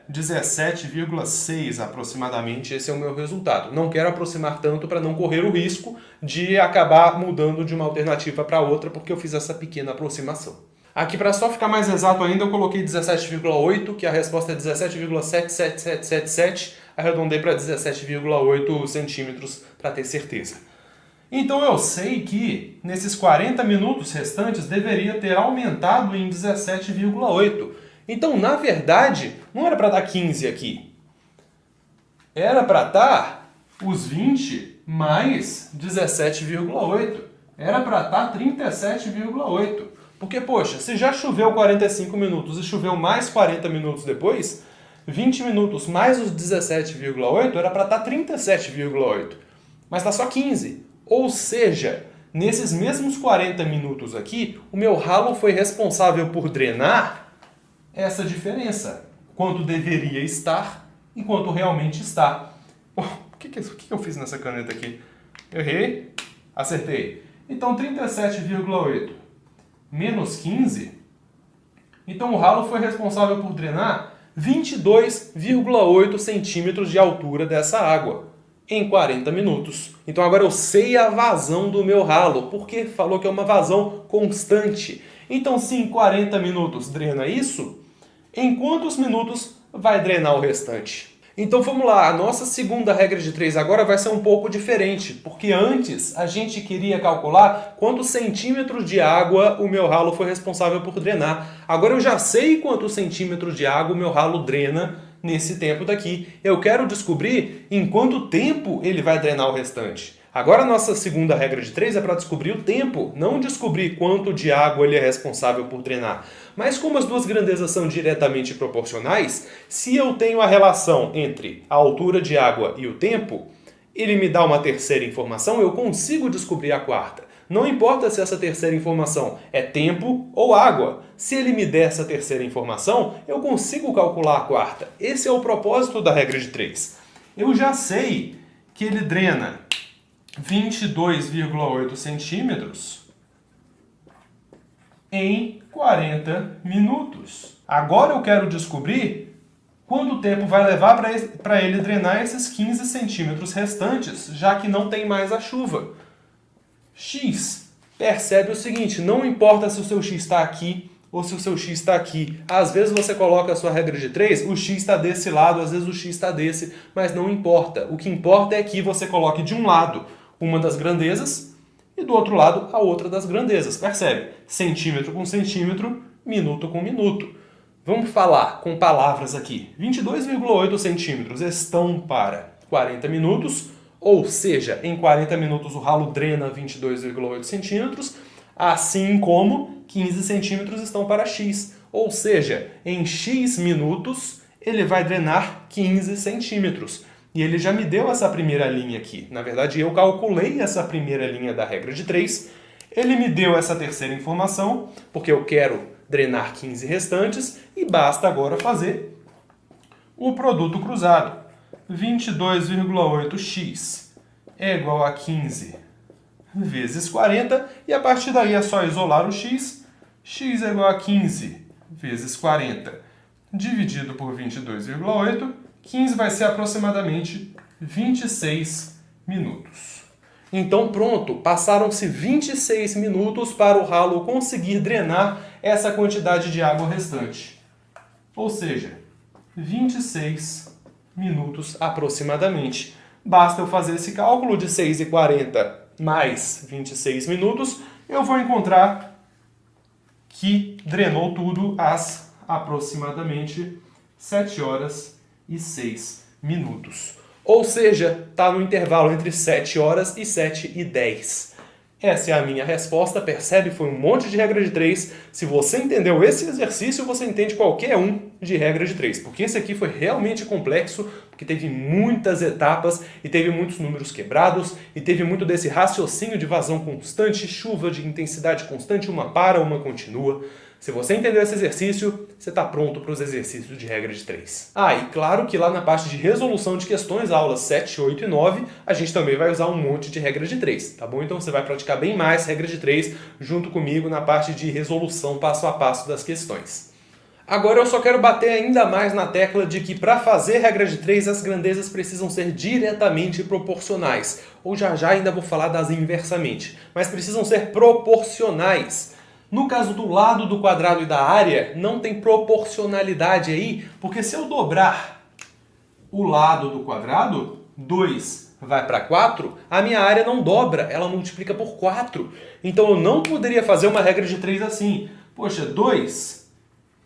17,6 aproximadamente, esse é o meu resultado. Não quero aproximar tanto para não correr o risco de acabar mudando de uma alternativa para outra, porque eu fiz essa pequena aproximação. Aqui, para só ficar mais exato ainda, eu coloquei 17,8, que a resposta é 17,77777, arredondei para 17,8 centímetros para ter certeza. Então eu sei que nesses 40 minutos restantes deveria ter aumentado em 17,8. Então, na verdade, não era para dar 15 aqui. Era para dar os 20 mais 17,8. Era para dar 37,8. Porque, poxa, se já choveu 45 minutos e choveu mais 40 minutos depois, 20 minutos mais os 17,8 era para dar 37,8. Mas está só 15. Ou seja, nesses mesmos 40 minutos aqui, o meu ralo foi responsável por drenar essa diferença. Quanto deveria estar e quanto realmente está. O que eu fiz nessa caneta aqui? Errei? Acertei. Então 37,8 menos 15. Então o ralo foi responsável por drenar 22,8 centímetros de altura dessa água em 40 minutos. Então agora eu sei a vazão do meu ralo, porque falou que é uma vazão constante. Então se em 40 minutos drena isso, em quantos minutos vai drenar o restante? Então vamos lá, a nossa segunda regra de 3 agora vai ser um pouco diferente, porque antes a gente queria calcular quantos centímetros de água o meu ralo foi responsável por drenar. Agora eu já sei quantos centímetros de água o meu ralo drena nesse tempo daqui. Eu quero descobrir em quanto tempo ele vai drenar o restante. Agora a nossa segunda regra de 3 é para descobrir o tempo, não descobrir quanto de água ele é responsável por drenar. Mas como as duas grandezas são diretamente proporcionais, se eu tenho a relação entre a altura de água e o tempo, ele me dá uma terceira informação, eu consigo descobrir a quarta. Não importa se essa terceira informação é tempo ou água. Se ele me der essa terceira informação, eu consigo calcular a quarta. Esse é o propósito da regra de 3. Eu já sei que ele drena 22,8 centímetros em 40 minutos. Agora eu quero descobrir quanto tempo vai levar para ele drenar esses 15 centímetros restantes, já que não tem mais a chuva. X, percebe o seguinte, não importa se o seu X está aqui ou se o seu X está aqui. Às vezes você coloca a sua regra de 3, o X está desse lado, às vezes o X está desse, mas não importa. O que importa é que você coloque de um lado uma das grandezas e do outro lado a outra das grandezas. Percebe? Centímetro com centímetro, minuto com minuto. Vamos falar com palavras aqui. 22,8 centímetros estão para 40 minutos, ou seja, em 40 minutos o ralo drena 22,8 centímetros, assim como 15 centímetros estão para X. Ou seja, em X minutos ele vai drenar 15 centímetros. E ele já me deu essa primeira linha aqui. Na verdade, eu calculei essa primeira linha da regra de 3. Ele me deu essa terceira informação, porque eu quero drenar 15 restantes, e basta agora fazer o produto cruzado. 22,8x é igual a 15 vezes 40, e a partir daí é só isolar o x. X é igual a 15 vezes 40 dividido por 22,8. 15 vai ser aproximadamente 26 minutos. Então pronto, passaram-se 26 minutos para o ralo conseguir drenar essa quantidade de água restante. Ou seja, 26 minutos aproximadamente. Basta eu fazer esse cálculo de 6h40 mais 26 minutos, eu vou encontrar que drenou tudo às aproximadamente 7 horas e 6 minutos. Ou seja, está no intervalo entre 7 horas e 7h10. Essa é a minha resposta. Percebe? Foi um monte de regra de 3. Se você entendeu esse exercício, você entende qualquer um de regra de 3. Porque esse aqui foi realmente complexo, porque teve muitas etapas e teve muitos números quebrados e teve muito desse raciocínio de vazão constante, chuva de intensidade constante, uma para, uma continua. Se você entendeu esse exercício, você está pronto para os exercícios de regra de 3. E claro que lá na parte de resolução de questões, aulas 7, 8 e 9, a gente também vai usar um monte de regra de 3, tá bom? Então você vai praticar bem mais regra de 3 junto comigo na parte de resolução passo a passo das questões. Agora eu só quero bater ainda mais na tecla de que para fazer regra de 3 as grandezas precisam ser diretamente proporcionais. Ou já ainda vou falar das inversamente, mas precisam ser proporcionais. No caso do lado do quadrado e da área, não tem proporcionalidade aí, porque se eu dobrar o lado do quadrado, 2 vai para 4, a minha área não dobra, ela multiplica por 4. Então eu não poderia fazer uma regra de 3 assim. Poxa, 2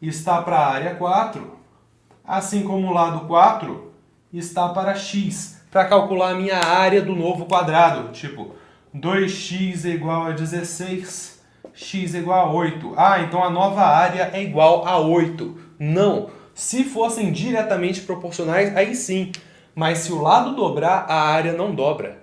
está para a área 4, assim como o lado 4 está para x, para calcular a minha área do novo quadrado. Tipo, 2x é igual a 16... x é igual a 8. Então a nova área é igual a 8. Não. Se fossem diretamente proporcionais, aí sim. Mas se o lado dobrar, a área não dobra.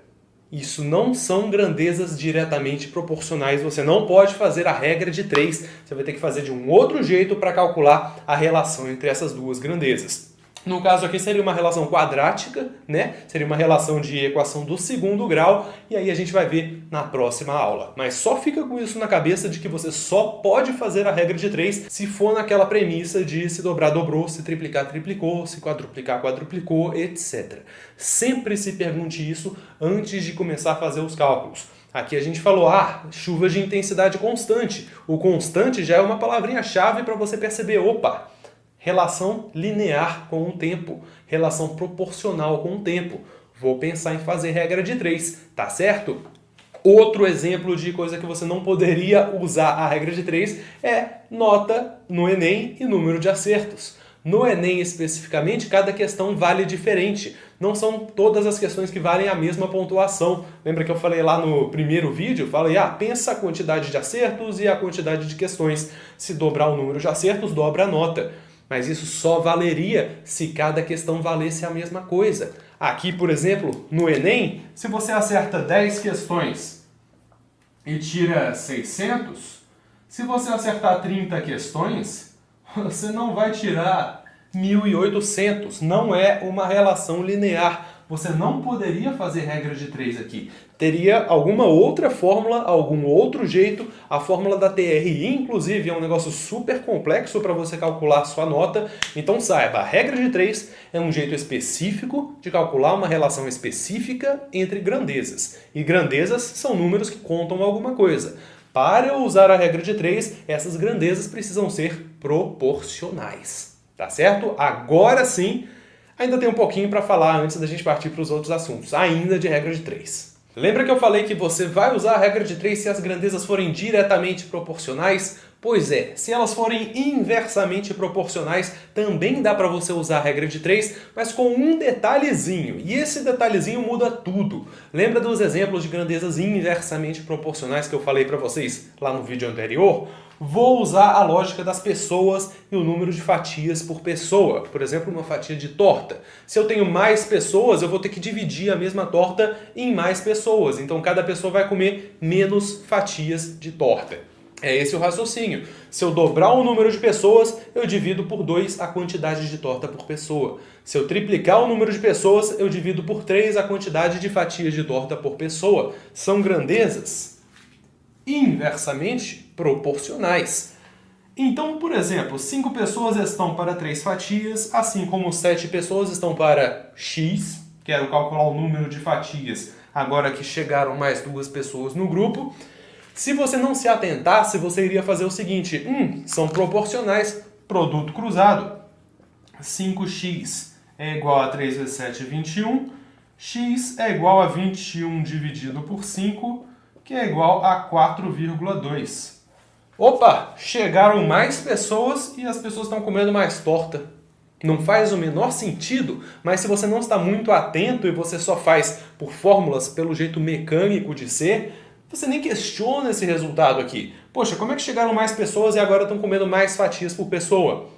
Isso não são grandezas diretamente proporcionais. Você não pode fazer a regra de 3. Você vai ter que fazer de um outro jeito para calcular a relação entre essas duas grandezas. No caso aqui seria uma relação quadrática, né? Seria uma relação de equação do segundo grau, e aí a gente vai ver na próxima aula. Mas só fica com isso na cabeça de que você só pode fazer a regra de 3 se for naquela premissa de se dobrar, dobrou, se triplicar, triplicou, se quadruplicar, quadruplicou, etc. Sempre se pergunte isso antes de começar a fazer os cálculos. Aqui a gente falou, chuva de intensidade constante. O constante já é uma palavrinha-chave para você perceber, relação linear com o tempo, relação proporcional com o tempo. Vou pensar em fazer regra de 3, tá certo? Outro exemplo de coisa que você não poderia usar a regra de 3 é nota no Enem e número de acertos. No Enem especificamente, cada questão vale diferente. Não são todas as questões que valem a mesma pontuação. Lembra que eu falei lá no primeiro vídeo? Falei, pensa a quantidade de acertos e a quantidade de questões. Se dobrar o número de acertos, dobra a nota. Mas isso só valeria se cada questão valesse a mesma coisa. Aqui, por exemplo, no Enem, se você acerta 10 questões e tira 600, se você acertar 30 questões, você não vai tirar 1.800. Não é uma relação linear. Você não poderia fazer regra de 3 aqui. Teria alguma outra fórmula, algum outro jeito. A fórmula da TRI, inclusive, é um negócio super complexo para você calcular a sua nota. Então saiba, a regra de 3 é um jeito específico de calcular uma relação específica entre grandezas. E grandezas são números que contam alguma coisa. Para eu usar a regra de 3, essas grandezas precisam ser proporcionais. Tá certo? Agora sim, ainda tem um pouquinho para falar antes da gente partir para os outros assuntos, ainda de regra de 3. Lembra que eu falei que você vai usar a regra de 3 se as grandezas forem diretamente proporcionais? Pois é, se elas forem inversamente proporcionais, também dá para você usar a regra de 3, mas com um detalhezinho. E esse detalhezinho muda tudo. Lembra dos exemplos de grandezas inversamente proporcionais que eu falei para vocês lá no vídeo anterior? Vou usar a lógica das pessoas e o número de fatias por pessoa. Por exemplo, uma fatia de torta. Se eu tenho mais pessoas, eu vou ter que dividir a mesma torta em mais pessoas. Então cada pessoa vai comer menos fatias de torta. É esse o raciocínio. Se eu dobrar o número de pessoas, eu divido por 2 a quantidade de torta por pessoa. Se eu triplicar o número de pessoas, eu divido por 3 a quantidade de fatias de torta por pessoa. São grandezas inversamente proporcionais. Então, por exemplo, 5 pessoas estão para 3 fatias, assim como 7 pessoas estão para x, quero calcular o número de fatias agora que chegaram mais 2 pessoas no grupo. Se você não se atentasse, você iria fazer o seguinte, são proporcionais, produto cruzado. 5x é igual a 3 vezes 7, 21. X é igual a 21 dividido por 5, que é igual a 4,2. Opa, chegaram mais pessoas e as pessoas estão comendo mais torta. Não faz o menor sentido, mas se você não está muito atento e você só faz por fórmulas pelo jeito mecânico de ser, você nem questiona esse resultado aqui. Poxa, como é que chegaram mais pessoas e agora estão comendo mais fatias por pessoa?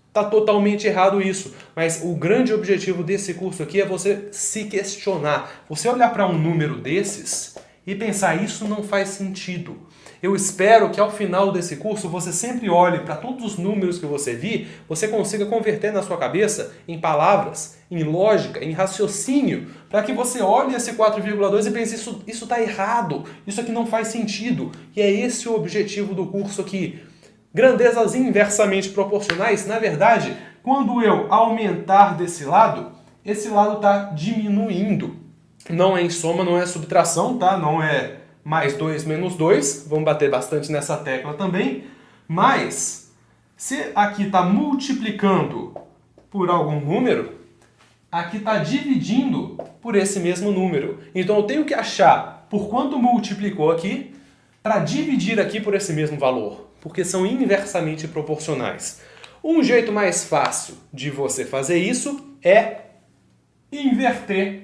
Está totalmente errado isso. Mas o grande objetivo desse curso aqui é você se questionar. Você olhar para um número desses e pensar, isso não faz sentido. Eu espero que ao final desse curso você sempre olhe para todos os números que você vir, você consiga converter na sua cabeça em palavras, em lógica, em raciocínio, para que você olhe esse 4,2 e pense, isso está errado, isso aqui não faz sentido. E é esse o objetivo do curso aqui. Grandezas inversamente proporcionais, na verdade, quando eu aumentar desse lado, esse lado está diminuindo. Não é em soma, não é subtração, tá? Não é mais 2 menos 2, vamos bater bastante nessa tecla também, mas se aqui está multiplicando por algum número, aqui está dividindo por esse mesmo número. Então eu tenho que achar por quanto multiplicou aqui para dividir aqui por esse mesmo valor, porque são inversamente proporcionais. Um jeito mais fácil de você fazer isso é inverter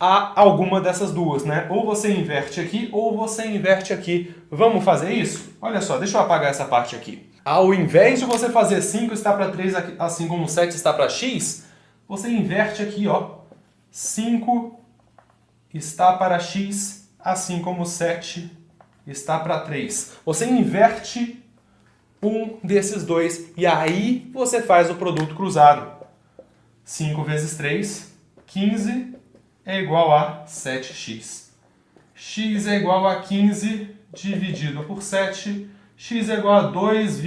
a alguma dessas duas, né? Ou você inverte aqui, ou você inverte aqui. Vamos fazer isso? Olha só, deixa eu apagar essa parte aqui. Ao invés de você fazer 5 está para 3, assim como 7 está para x, você inverte aqui, ó. 5 está para x, assim como 7 está para 3. Você inverte um desses dois e aí você faz o produto cruzado. 5 vezes 3, 15 é igual a 7x. X é igual a 15 dividido por 7. X é igual a 2,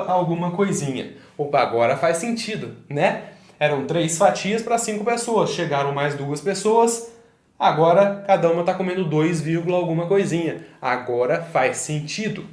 alguma coisinha. Opa, agora faz sentido, né? Eram 3 fatias para 5 pessoas. Chegaram mais 2 pessoas. Agora cada uma está comendo 2, alguma coisinha. Agora faz sentido.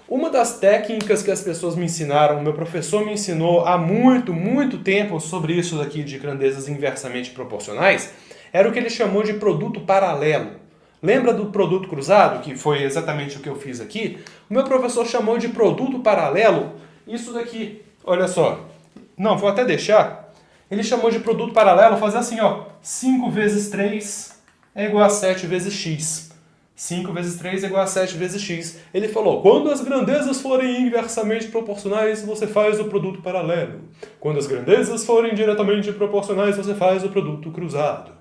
Uma das técnicas que as pessoas me ensinaram, meu professor me ensinou há muito tempo sobre isso daqui de grandezas inversamente proporcionais, era o que ele chamou de produto paralelo. Lembra do produto cruzado, que foi exatamente o que eu fiz aqui? O meu professor chamou de produto paralelo isso daqui. Olha só. Não, vou até deixar. Ele chamou de produto paralelo, fazer assim, ó. 5 vezes 3 é igual a 7 vezes x. 5 vezes 3 é igual a 7 vezes x. Ele falou, quando as grandezas forem inversamente proporcionais, você faz o produto paralelo. Quando as grandezas forem diretamente proporcionais, você faz o produto cruzado.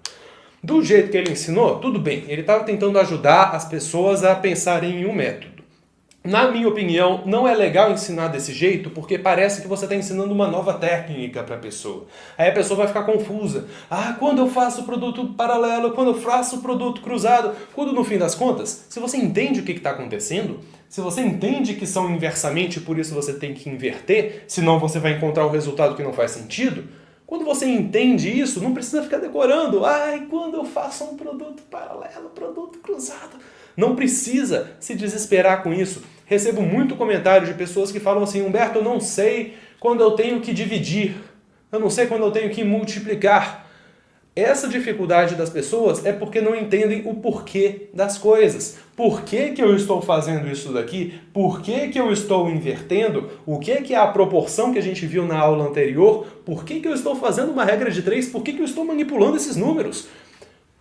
Do jeito que ele ensinou, tudo bem. Ele estava tentando ajudar as pessoas a pensarem em um método. Na minha opinião, não é legal ensinar desse jeito, porque parece que você está ensinando uma nova técnica para a pessoa. Aí a pessoa vai ficar confusa. Ah, quando eu faço o produto paralelo, quando eu faço o produto cruzado, quando no fim das contas, se você entende o que está acontecendo, se você entende que são inversamente, por isso você tem que inverter, senão você vai encontrar o resultado que não faz sentido. Quando você entende isso, não precisa ficar decorando. Ai, quando eu faço um produto paralelo, produto cruzado. Não precisa se desesperar com isso. Recebo muito comentário de pessoas que falam assim, Humberto, eu não sei quando eu tenho que dividir. Eu não sei quando eu tenho que multiplicar. Essa dificuldade das pessoas é porque não entendem o porquê das coisas. Por que que eu estou fazendo isso daqui? Por que que eu estou invertendo? O que que é a proporção que a gente viu na aula anterior? Por que que eu estou fazendo uma regra de 3? Por que que eu estou manipulando esses números?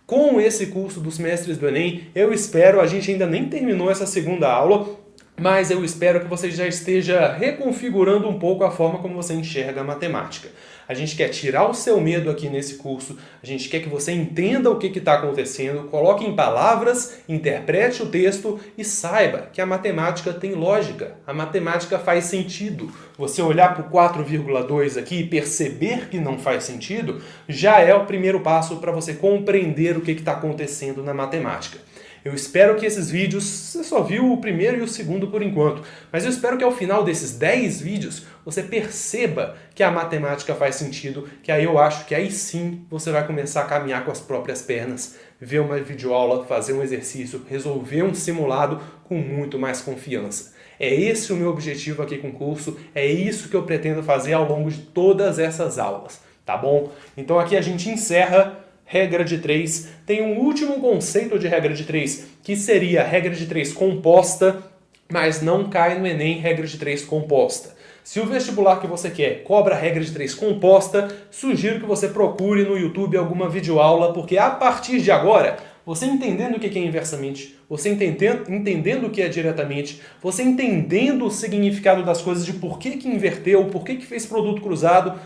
Com esse curso dos mestres do Enem, eu espero, a gente ainda nem terminou essa segunda aula, mas eu espero que você já esteja reconfigurando um pouco a forma como você enxerga a matemática. A gente quer tirar o seu medo aqui nesse curso, a gente quer que você entenda o que está acontecendo, coloque em palavras, interprete o texto e saiba que a matemática tem lógica, a matemática faz sentido. Você olhar para o 4,2 aqui e perceber que não faz sentido, já é o primeiro passo para você compreender o que está acontecendo na matemática. Eu espero que esses vídeos, você só viu o primeiro e o segundo por enquanto, mas eu espero que ao final desses 10 vídeos você perceba que a matemática faz sentido, que aí eu acho que aí sim você vai começar a caminhar com as próprias pernas, ver uma videoaula, fazer um exercício, resolver um simulado com muito mais confiança. É esse o meu objetivo aqui com o curso, é isso que eu pretendo fazer ao longo de todas essas aulas, tá bom? Então aqui a gente encerra regra de 3, tem um último conceito de regra de 3, que seria regra de 3 composta, mas não cai no Enem regra de 3 composta. Se o vestibular que você quer cobra regra de 3 composta, sugiro que você procure no YouTube alguma videoaula, porque a partir de agora, você entendendo o que é inversamente, você entendendo o que é diretamente, você entendendo o significado das coisas, de por que inverteu, por que fez produto cruzado,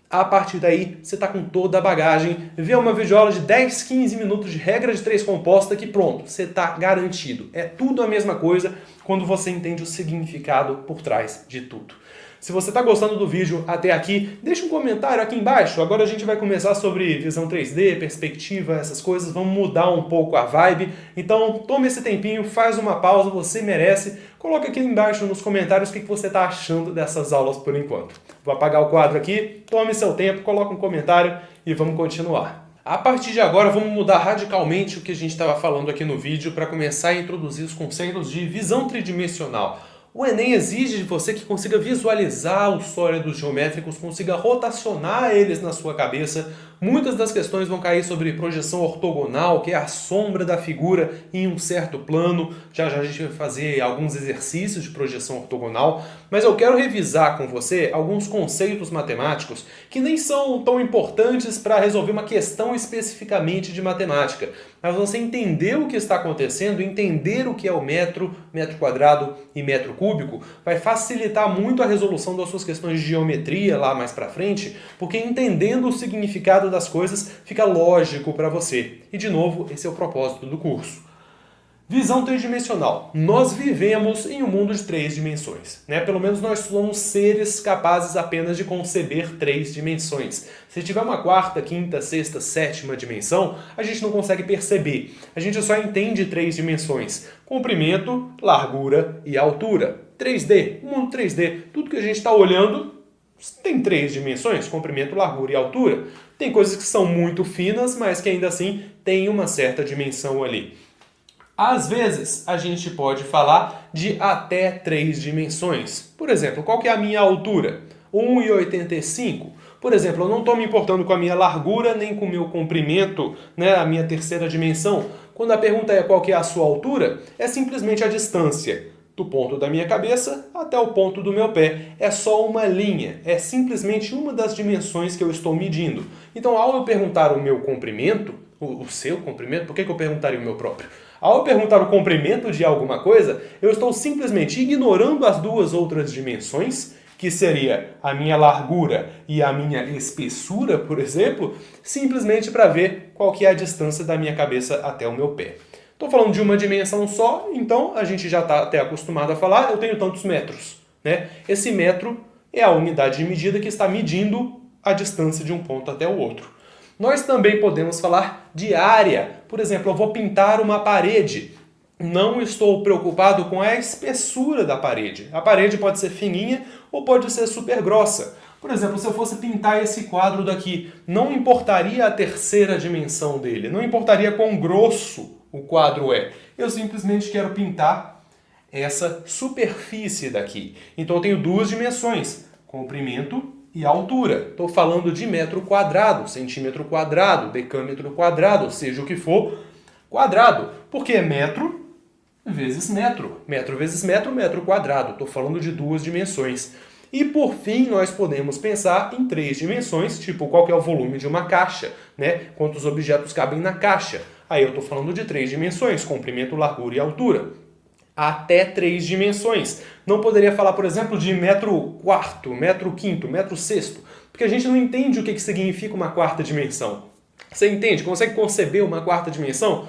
a partir daí, você está com toda a bagagem, vê uma videoaula de 10, 15 minutos de regra de 3 composta que pronto, você está garantido. É tudo a mesma coisa quando você entende o significado por trás de tudo. Se você está gostando do vídeo até aqui, deixa um comentário aqui embaixo. Agora a gente vai começar sobre visão 3D, perspectiva, essas coisas. Vamos mudar um pouco a vibe. Então tome esse tempinho, faz uma pausa, você merece. Coloca aqui embaixo nos comentários o que você está achando dessas aulas por enquanto. Vou apagar o quadro aqui, tome seu tempo, coloca um comentário e vamos continuar. A partir de agora vamos mudar radicalmente o que a gente estava falando aqui no vídeo para começar a introduzir os conceitos de visão tridimensional. O Enem exige de você que consiga visualizar os sólidos geométricos, consiga rotacionar eles na sua cabeça. Muitas das questões vão cair sobre projeção ortogonal, que é a sombra da figura em um certo plano. Já já a gente vai fazer alguns exercícios de projeção ortogonal, mas eu quero revisar com você alguns conceitos matemáticos que nem são tão importantes para resolver uma questão especificamente de matemática. Mas você entender o que está acontecendo, entender o que é o metro, metro quadrado e metro cúbico, vai facilitar muito a resolução das suas questões de geometria lá mais para frente, porque entendendo o significado das coisas fica lógico para você. E de novo, esse é o propósito do curso. Visão tridimensional. Nós vivemos em um mundo de 3 dimensões, né? Pelo menos nós somos seres capazes apenas de conceber 3 dimensões. Se tiver uma quarta, quinta, sexta, sétima dimensão, a gente não consegue perceber. A gente só entende 3 dimensões: comprimento, largura e altura. 3D, o mundo 3D, tudo que a gente está olhando tem 3 dimensões: comprimento, largura e altura. Tem coisas que são muito finas, mas que ainda assim tem uma certa dimensão ali. Às vezes, a gente pode falar de até 3 dimensões. Por exemplo, qual que é a minha altura? 1,85. Por exemplo, eu não estou me importando com a minha largura nem com o meu comprimento, né, a minha terceira dimensão. Quando a pergunta é qual que é a sua altura, é simplesmente a distância do ponto da minha cabeça até o ponto do meu pé. É só uma linha, é simplesmente uma das dimensões que eu estou medindo. Então, ao eu perguntar o meu comprimento, o seu comprimento, por que eu perguntaria o meu próprio? Ao perguntar o comprimento de alguma coisa, eu estou simplesmente ignorando as duas outras dimensões, que seria a minha largura e a minha espessura, por exemplo, simplesmente para ver qual que é a distância da minha cabeça até o meu pé. Estou falando de uma dimensão só, então a gente já está até acostumado a falar, eu tenho tantos metros, né? Esse metro é a unidade de medida que está medindo a distância de um ponto até o outro. Nós também podemos falar de área. Por exemplo, eu vou pintar uma parede. Não estou preocupado com a espessura da parede. A parede pode ser fininha ou pode ser super grossa. Por exemplo, se eu fosse pintar esse quadro daqui, não importaria a terceira dimensão dele, não importaria quão grosso o quadro é. Eu simplesmente quero pintar essa superfície daqui. Então eu tenho 2 dimensões, comprimento e altura. Estou falando de metro quadrado, centímetro quadrado, decâmetro quadrado, seja o que for, quadrado. Porque é metro vezes metro. Metro vezes metro, metro quadrado. Estou falando de duas dimensões. E por fim, nós podemos pensar em três dimensões, tipo qual que é o volume de uma caixa, né? Quantos objetos cabem na caixa. Aí eu estou falando de três dimensões, comprimento, largura e altura. Até três dimensões. Não poderia falar, por exemplo, de metro quarto, metro quinto, metro sexto, porque a gente não entende o que significa uma quarta dimensão. Você entende? Consegue conceber uma quarta dimensão?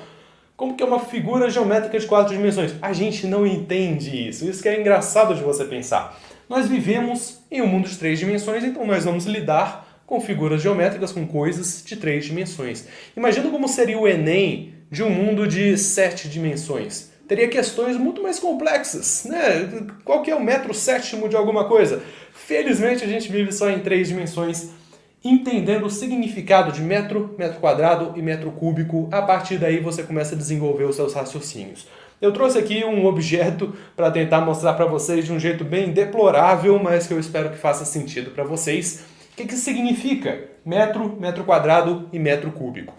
Como que é uma figura geométrica de quatro dimensões? A gente não entende isso. Isso que é engraçado de você pensar. Nós vivemos em um mundo de três dimensões, então nós vamos lidar com figuras geométricas, com coisas de três dimensões. Imagina como seria o Enem de um mundo de 7 dimensões. Teria questões muito mais complexas, né? Qual que é o metro sétimo de alguma coisa? Felizmente a gente vive só em 3 dimensões, entendendo o significado de metro, metro quadrado e metro cúbico. A partir daí você começa a desenvolver os seus raciocínios. Eu trouxe aqui um objeto para tentar mostrar para vocês de um jeito bem deplorável, mas que eu espero que faça sentido para vocês. O que significa metro, metro quadrado e metro cúbico?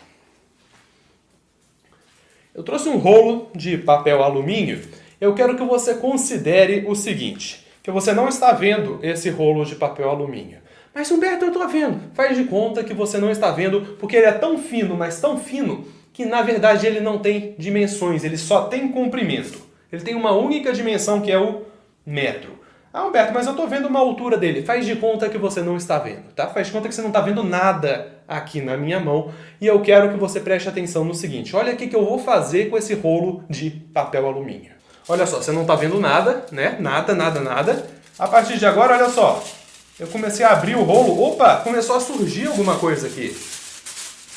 Eu trouxe um rolo de papel alumínio. Eu quero que você considere o seguinte, que você não está vendo esse rolo de papel alumínio. Mas, Humberto, eu estou vendo. Faz de conta que você não está vendo, porque ele é tão fino, mas tão fino, que na verdade ele não tem dimensões, ele só tem comprimento. Ele tem uma única dimensão, que é o metro. Ah, Humberto, mas eu estou vendo uma altura dele. Faz de conta que você não está vendo, tá? Faz de conta que você não está vendo nada aqui na minha mão. E eu quero que você preste atenção no seguinte. Olha o que eu vou fazer com esse rolo de papel alumínio. Olha só, você não está vendo nada, né? Nada, nada, nada. A partir de agora, olha só. Eu comecei a abrir o rolo. Opa, começou a surgir alguma coisa aqui.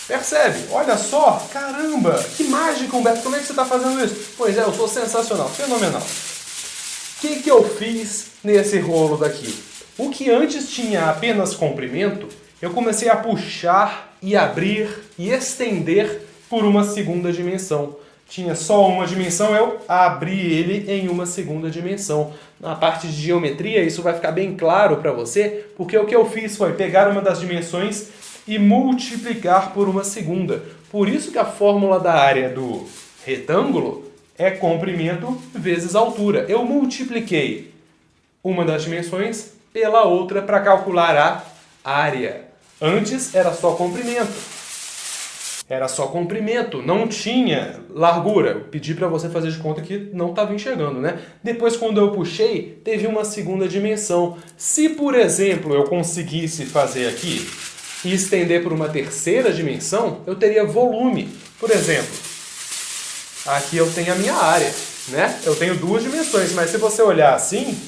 Percebe? Olha só. Caramba, que mágica, Humberto. Como é que você está fazendo isso? Pois é, eu sou sensacional, fenomenal. O que eu fiz nesse rolo daqui? O que antes tinha apenas comprimento, eu comecei a puxar e abrir e estender por uma segunda dimensão. Tinha só uma dimensão, eu abri ele em uma segunda dimensão. Na parte de geometria, isso vai ficar bem claro para você, porque o que eu fiz foi pegar uma das dimensões e multiplicar por uma segunda. Por isso que a fórmula da área do retângulo é comprimento vezes altura. Eu multipliquei uma das dimensões pela outra para calcular a área. Antes era só comprimento. Era só comprimento, não tinha largura. Eu pedi para você fazer de conta que não estava enxergando, né? Depois, quando eu puxei, teve uma segunda dimensão. Se, por exemplo, eu conseguisse fazer aqui e estender por uma terceira dimensão, eu teria volume. Por exemplo, aqui eu tenho a minha área, né? Eu tenho duas dimensões, mas se você olhar assim,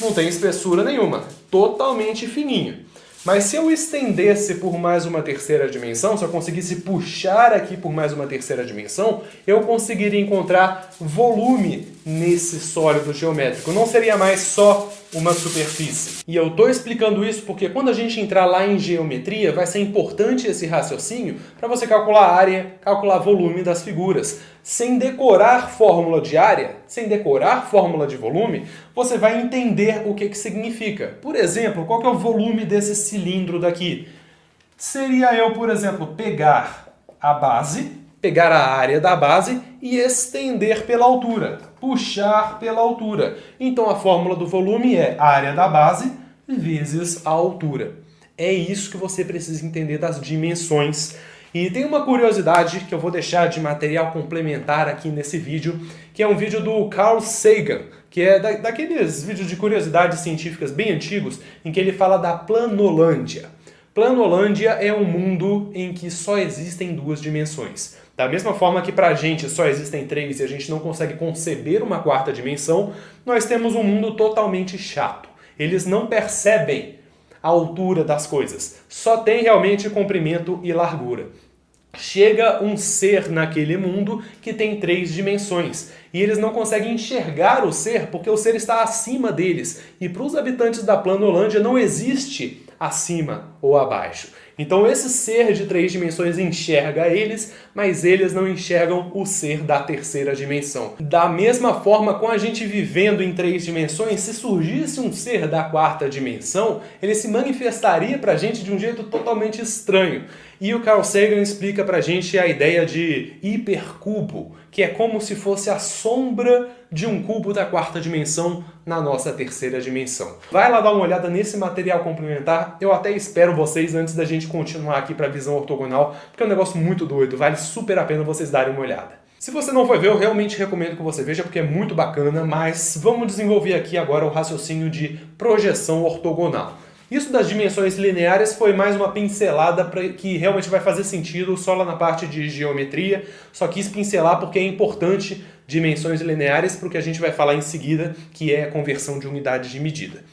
não tem espessura nenhuma, totalmente fininho. Mas se eu estendesse por mais uma terceira dimensão, se eu conseguisse puxar aqui por mais uma terceira dimensão, eu conseguiria encontrar volume nesse sólido geométrico. Não seria mais só uma superfície. E eu estou explicando isso porque quando a gente entrar lá em geometria, vai ser importante esse raciocínio para você calcular a área, calcular volume das figuras. Sem decorar fórmula de área, sem decorar fórmula de volume, você vai entender o que significa. Por exemplo, qual que é o volume desse cilindro daqui? Seria eu, por exemplo, pegar a base, pegar a área da base e estender pela altura, puxar pela altura. Então a fórmula do volume é a área da base vezes a altura. É isso que você precisa entender das dimensões. E tem uma curiosidade que eu vou deixar de material complementar aqui nesse vídeo, que é um vídeo do Carl Sagan, que é daqueles vídeos de curiosidades científicas bem antigos, em que ele fala da Planolândia. Planolândia é um mundo em que só existem duas dimensões. Da mesma forma que pra gente só existem três e a gente não consegue conceber uma quarta dimensão, nós temos um mundo totalmente chato. Eles não percebem a altura das coisas. Só tem realmente comprimento e largura. Chega um ser naquele mundo que tem 3 dimensões. E eles não conseguem enxergar o ser porque o ser está acima deles. E para os habitantes da Planolândia não existe acima ou abaixo. Então esse ser de 3 dimensões enxerga eles, mas eles não enxergam o ser da terceira dimensão. Da mesma forma, com a gente vivendo em 3 dimensões, se surgisse um ser da 4ª dimensão, ele se manifestaria pra gente de um jeito totalmente estranho. E o Carl Sagan explica pra gente a ideia de hipercubo, que é como se fosse a sombra de um cubo da 4ª dimensão na nossa terceira dimensão. Vai lá dar uma olhada nesse material complementar, eu até espero vocês antes da gente continuar aqui para a visão ortogonal, porque é um negócio muito doido, vale super a pena vocês darem uma olhada. Se você não foi ver, eu realmente recomendo que você veja, porque é muito bacana, mas vamos desenvolver aqui agora o raciocínio de projeção ortogonal. Isso das dimensões lineares foi mais uma pincelada que realmente vai fazer sentido só lá na parte de geometria. Só quis pincelar porque é importante dimensões lineares para o que a gente vai falar em seguida, que é a conversão de unidade de medida.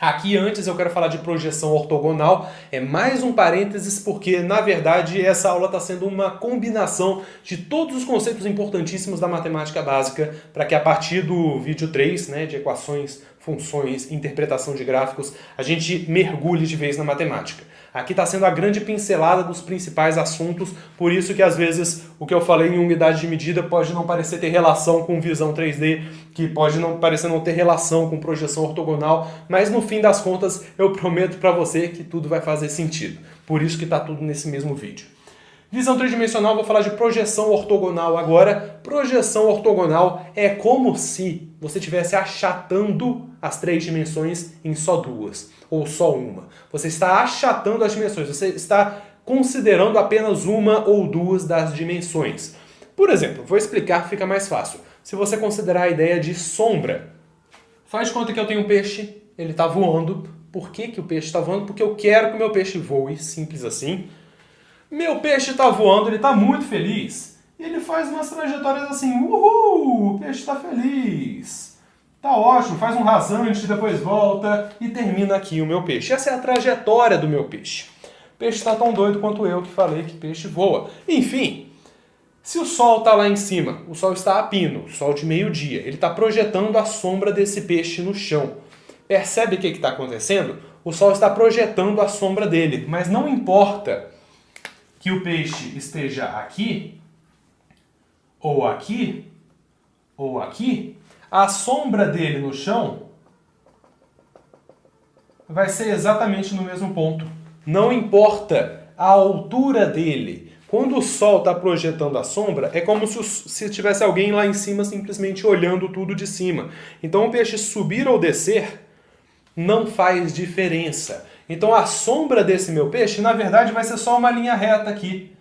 Aqui antes eu quero falar de projeção ortogonal, é mais um parênteses porque na verdade essa aula está sendo uma combinação de todos os conceitos importantíssimos da matemática básica para que a partir do vídeo 3, de equações, funções, interpretação de gráficos, a gente mergulhe de vez na matemática. Aqui está sendo a grande pincelada dos principais assuntos, por isso que às vezes o que eu falei em unidade de medida pode não parecer ter relação com visão 3D, que pode não parecer não ter relação com projeção ortogonal, mas no fim das contas eu prometo para você que tudo vai fazer sentido. Por isso que está tudo nesse mesmo vídeo. Visão tridimensional, vou falar de projeção ortogonal agora. Projeção ortogonal é como se você estivesse achatando as 3 dimensões em só 2, ou só uma. Você está achatando as dimensões, você está considerando apenas uma ou 2 das dimensões. Por exemplo, vou explicar, fica mais fácil. Se você considerar a ideia de sombra, faz de conta que eu tenho um peixe, ele está voando. Por que o peixe está voando? Porque eu quero que o meu peixe voe, simples assim. Meu peixe está voando, ele está muito feliz. E ele faz umas trajetórias assim, uhul, o peixe está feliz. Tá ótimo, faz um rasante, depois volta e termina aqui o meu peixe. Essa é a trajetória do meu peixe. O peixe está tão doido quanto eu que falei que peixe voa. Enfim, se o sol está lá em cima, o sol está a pino, o sol de meio-dia, ele está projetando a sombra desse peixe no chão. Percebe o que está acontecendo? O sol está projetando a sombra dele, mas não importa que o peixe esteja aqui, ou aqui, ou aqui, a sombra dele no chão vai ser exatamente no mesmo ponto. Não importa a altura dele. Quando o sol está projetando a sombra, é como se tivesse alguém lá em cima simplesmente olhando tudo de cima. Então o peixe subir ou descer não faz diferença. Então a sombra desse meu peixe, na verdade, vai ser só uma linha reta aqui,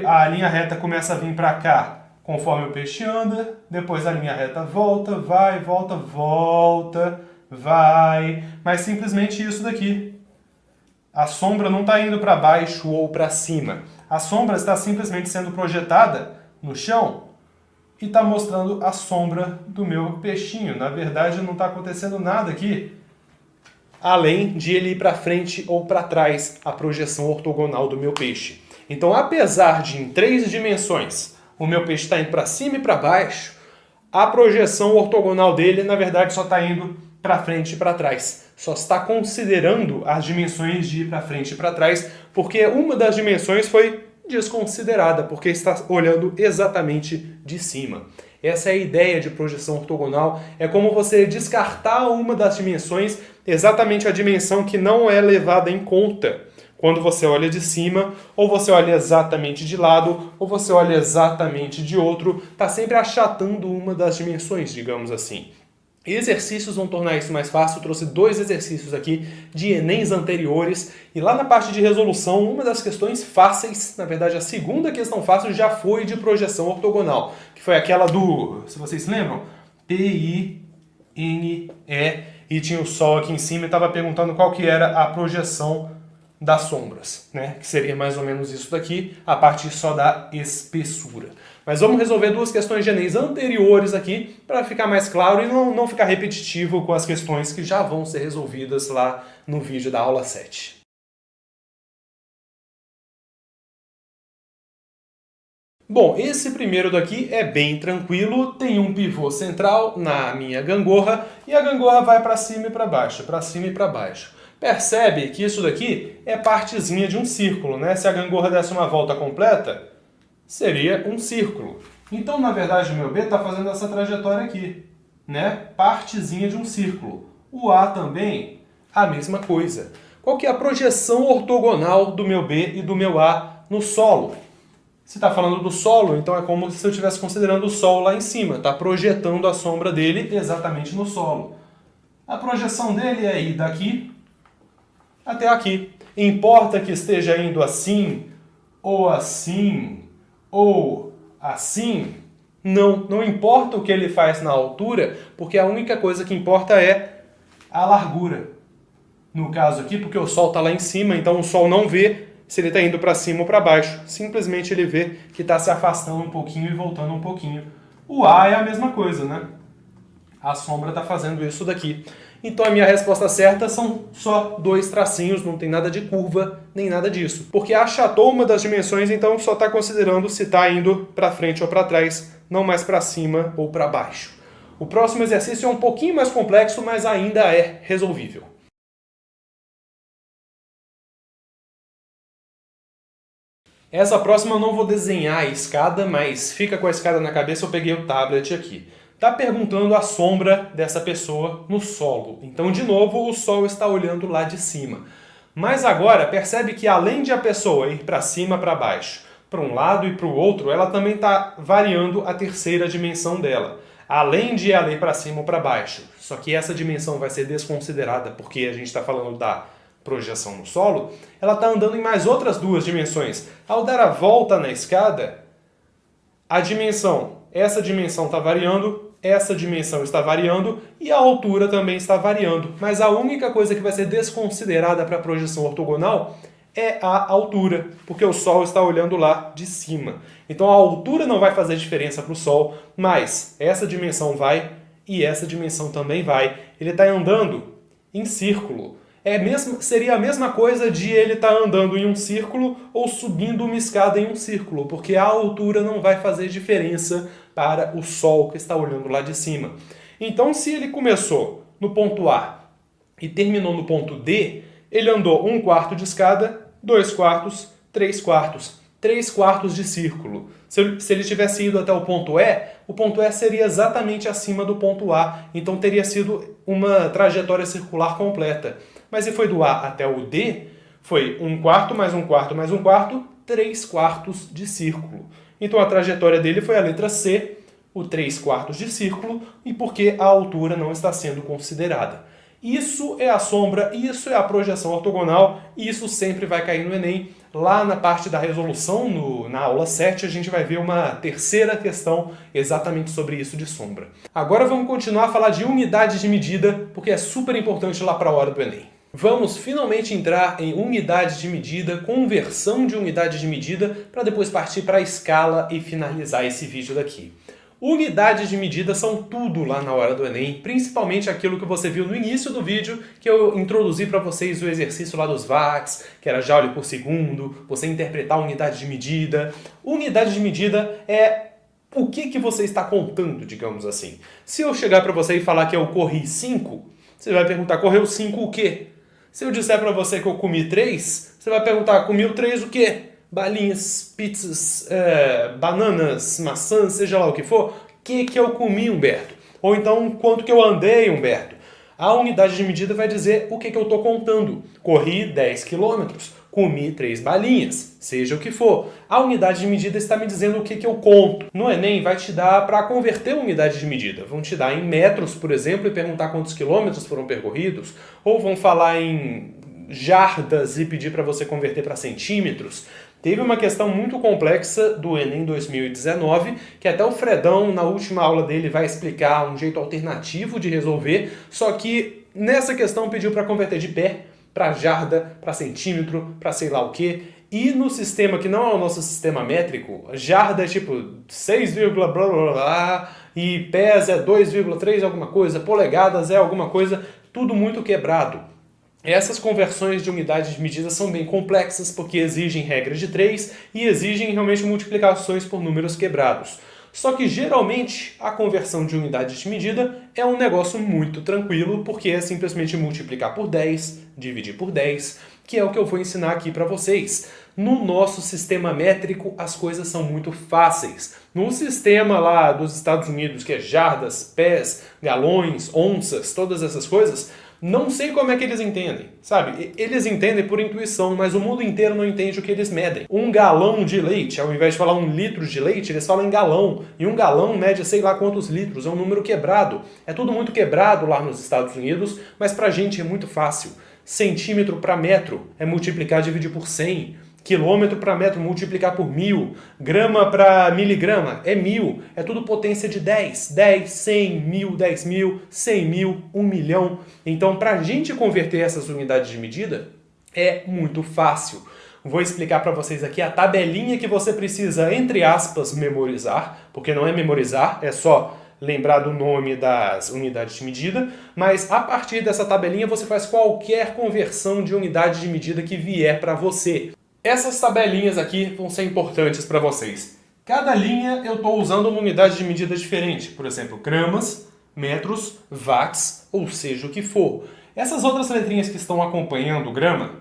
A linha reta começa a vir para cá conforme o peixe anda, depois a linha reta volta, vai, volta, volta, vai, mas simplesmente isso daqui. A sombra não está indo para baixo ou para cima. A sombra está simplesmente sendo projetada no chão e está mostrando a sombra do meu peixinho. Na verdade, não está acontecendo nada aqui, além de ele ir para frente ou para trás, a projeção ortogonal do meu peixe. Então, apesar de em 3 dimensões o meu peixe está indo para cima e para baixo, a projeção ortogonal dele, na verdade, só está indo para frente e para trás. Só está considerando as dimensões de ir para frente e para trás, porque uma das dimensões foi desconsiderada, porque está olhando exatamente de cima. Essa é a ideia de projeção ortogonal, é como você descartar uma das dimensões, exatamente a dimensão que não é levada em conta quando você olha de cima, ou você olha exatamente de lado, ou você olha exatamente de outro, está sempre achatando uma das dimensões, digamos assim. Exercícios vão tornar isso mais fácil. Eu trouxe 2 exercícios aqui de Enems anteriores. E lá na parte de resolução, uma das questões fáceis, na verdade a segunda questão fácil já foi de projeção ortogonal. Que foi aquela do, se vocês se lembram, P-I-N-E. E tinha o Sol aqui em cima e estava perguntando qual que era a projeção das sombras, que seria mais ou menos isso daqui, a partir só da espessura. Mas vamos resolver 2 questões de Enems anteriores aqui, para ficar mais claro e não ficar repetitivo com as questões que já vão ser resolvidas lá no vídeo da aula 7. Bom, esse primeiro daqui é bem tranquilo, tem um pivô central na minha gangorra, e a gangorra vai para cima e para baixo, para cima e para baixo. Percebe que isso daqui é partezinha de um círculo, né? Se a gangorra desse uma volta completa, seria um círculo. Então, na verdade, o meu B está fazendo essa trajetória aqui, né? Partezinha de um círculo. O A também, a mesma coisa. Qual que é a projeção ortogonal do meu B e do meu A no solo? Se está falando do solo, então é como se eu estivesse considerando o Sol lá em cima. Está projetando a sombra dele exatamente no solo. A projeção dele é ir daqui até aqui. Importa que esteja indo assim, ou assim, ou assim? Não importa o que ele faz na altura, porque a única coisa que importa é a largura. No caso aqui, porque o Sol está lá em cima, então o Sol não vê se ele está indo para cima ou para baixo. Simplesmente ele vê que está se afastando um pouquinho e voltando um pouquinho. O A é a mesma coisa, né? A sombra está fazendo isso daqui. Então a minha resposta certa são só 2 tracinhos, não tem nada de curva, nem nada disso. Porque achatou uma das dimensões, então só está considerando se está indo para frente ou para trás, não mais para cima ou para baixo. O próximo exercício é um pouquinho mais complexo, mas ainda é resolvível. Essa próxima eu não vou desenhar a escada, mas fica com a escada na cabeça, eu peguei o tablet aqui. Está perguntando a sombra dessa pessoa no solo. Então, de novo, o Sol está olhando lá de cima. Mas agora, percebe que além de a pessoa ir para cima, para baixo, para um lado e para o outro, ela também está variando a terceira dimensão dela. Além de ela ir para cima ou para baixo. Só que essa dimensão vai ser desconsiderada, porque a gente está falando da projeção no solo, ela está andando em mais outras 2 dimensões. Ao dar a volta na escada, a dimensão, essa dimensão está variando, essa dimensão está variando e a altura também está variando. Mas a única coisa que vai ser desconsiderada para a projeção ortogonal é a altura, porque o Sol está olhando lá de cima. Então a altura não vai fazer diferença para o Sol, mas essa dimensão vai e essa dimensão também vai. Ele está andando em círculo. Seria a mesma coisa de ele estar andando em um círculo ou subindo uma escada em um círculo, porque a altura não vai fazer diferença para o Sol que está olhando lá de cima. Então, se ele começou no ponto A e terminou no ponto D, ele andou 1/4 de escada, 2/4, 3/4, 3/4 de círculo. Se ele tivesse ido até o ponto E seria exatamente acima do ponto A, então teria sido uma trajetória circular completa. Mas se foi do A até o D, foi 1/4 mais 1/4 mais 1/4, 3/4 de círculo. Então a trajetória dele foi a letra C, o 3/4 de círculo, e porque a altura não está sendo considerada. Isso é a sombra, isso é a projeção ortogonal, e isso sempre vai cair no Enem. Lá na parte da resolução, na aula 7, a gente vai ver uma terceira questão exatamente sobre isso de sombra. Agora vamos continuar a falar de unidade de medida, porque é super importante lá para a hora do Enem. Vamos finalmente entrar em unidade de medida, conversão de unidade de medida, para depois partir para a escala e finalizar esse vídeo daqui. Unidades de medida são tudo lá na hora do Enem, principalmente aquilo que você viu no início do vídeo, que eu introduzi para vocês o exercício lá dos watts, que era joule por segundo, você interpretar a unidade de medida. Unidade de medida é o que você está contando, digamos assim. Se eu chegar para você e falar que eu corri 5, você vai perguntar, correu 5 o quê? Se eu disser para você que eu comi 3, você vai perguntar, comi o 3 o quê? Balinhas, pizzas, bananas, maçãs, seja lá o que for. O que eu comi, Humberto? Ou então, quanto que eu andei, Humberto? A unidade de medida vai dizer o que eu estou contando. Corri 10 quilômetros, comi 3 balinhas, seja o que for. A unidade de medida está me dizendo o que eu conto. No Enem vai te dar para converter a unidade de medida. Vão te dar em metros, por exemplo, e perguntar quantos quilômetros foram percorridos. Ou vão falar em jardas e pedir para você converter para centímetros. Teve uma questão muito complexa do Enem 2019, que até o Fredão, na última aula dele, vai explicar um jeito alternativo de resolver, só que nessa questão pediu para converter de pé, para jarda, para centímetro, para sei lá o quê. E no sistema que não é o nosso sistema métrico, jarda é tipo 6, blá blá blá, e pés é 2,3 alguma coisa, polegadas é alguma coisa, tudo muito quebrado. Essas conversões de unidades de medida são bem complexas porque exigem regras de 3 e exigem realmente multiplicações por números quebrados. Só que geralmente a conversão de unidade de medida é um negócio muito tranquilo, porque é simplesmente multiplicar por 10, dividir por 10, que é o que eu vou ensinar aqui para vocês. No nosso sistema métrico, as coisas são muito fáceis. No sistema lá dos Estados Unidos, que é jardas, pés, galões, onças, todas essas coisas, não sei como é que eles entendem, sabe? Eles entendem por intuição, mas o mundo inteiro não entende o que eles medem. Um galão de leite, ao invés de falar 1 litro de leite, eles falam em galão. E um galão mede sei lá quantos litros, é um número quebrado. É tudo muito quebrado lá nos Estados Unidos, mas pra gente é muito fácil. Centímetro para metro é multiplicar e dividir por 100. Quilômetro para metro, multiplicar por 1000. Grama para miligrama é 1000. É tudo potência de 10. 10, 100, 1000, 10.000, 100.000, 1 milhão. Então, para a gente converter essas unidades de medida, é muito fácil. Vou explicar para vocês aqui a tabelinha que você precisa, entre aspas, memorizar. Porque não é memorizar, é só lembrar do nome das unidades de medida. Mas, a partir dessa tabelinha, você faz qualquer conversão de unidade de medida que vier para você. Essas tabelinhas aqui vão ser importantes para vocês. Cada linha eu estou usando uma unidade de medida diferente. Por exemplo, gramas, metros, watts, ou seja o que for. Essas outras letrinhas que estão acompanhando o grama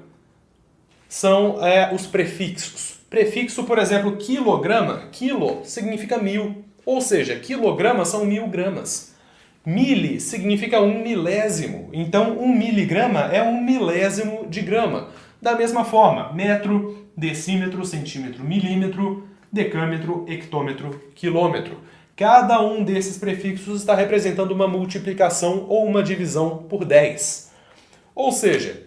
são os prefixos. Prefixo, por exemplo, quilograma. Quilo significa 1000. Ou seja, quilogramas são 1000 gramas. Mili significa 1 milésimo. Então, 1 miligrama é 1 milésimo de grama. Da mesma forma, metro, decímetro, centímetro, milímetro, decâmetro, hectômetro, quilômetro. Cada um desses prefixos está representando uma multiplicação ou uma divisão por 10. Ou seja,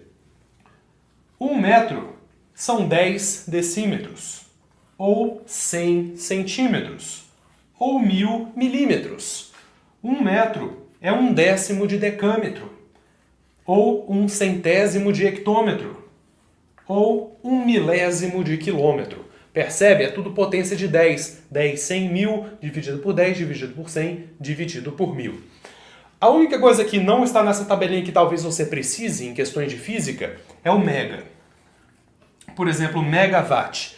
1 metro são 10 decímetros, ou 100 centímetros, ou 1000 milímetros. 1 metro é 1/10 de decâmetro, ou 1/100º de hectômetro, ou 1 milésimo de quilômetro. Percebe? É tudo potência de 10. 10, 100 mil, dividido por 10, dividido por 100, dividido por 1000. A única coisa que não está nessa tabelinha que talvez você precise em questões de física é o mega. Por exemplo, megawatt.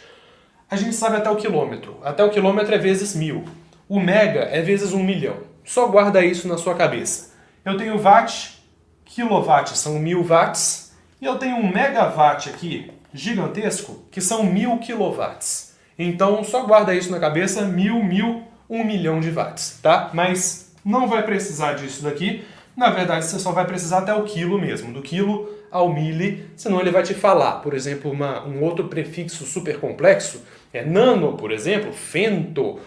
A gente sabe até o quilômetro. Até o quilômetro é vezes 1000. O mega é vezes 1 milhão. Só guarda isso na sua cabeça. Eu tenho watt, quilowatt são 1000 watts, e eu tenho um megawatt aqui, gigantesco, que são 1000 quilowatts. Então, só guarda isso na cabeça, 1000, 1 milhão de watts, tá? Mas não vai precisar disso daqui. Na verdade, você só vai precisar até o quilo mesmo, do quilo ao mili, senão ele vai te falar. Por exemplo, um outro prefixo super complexo, nano, por exemplo, fento,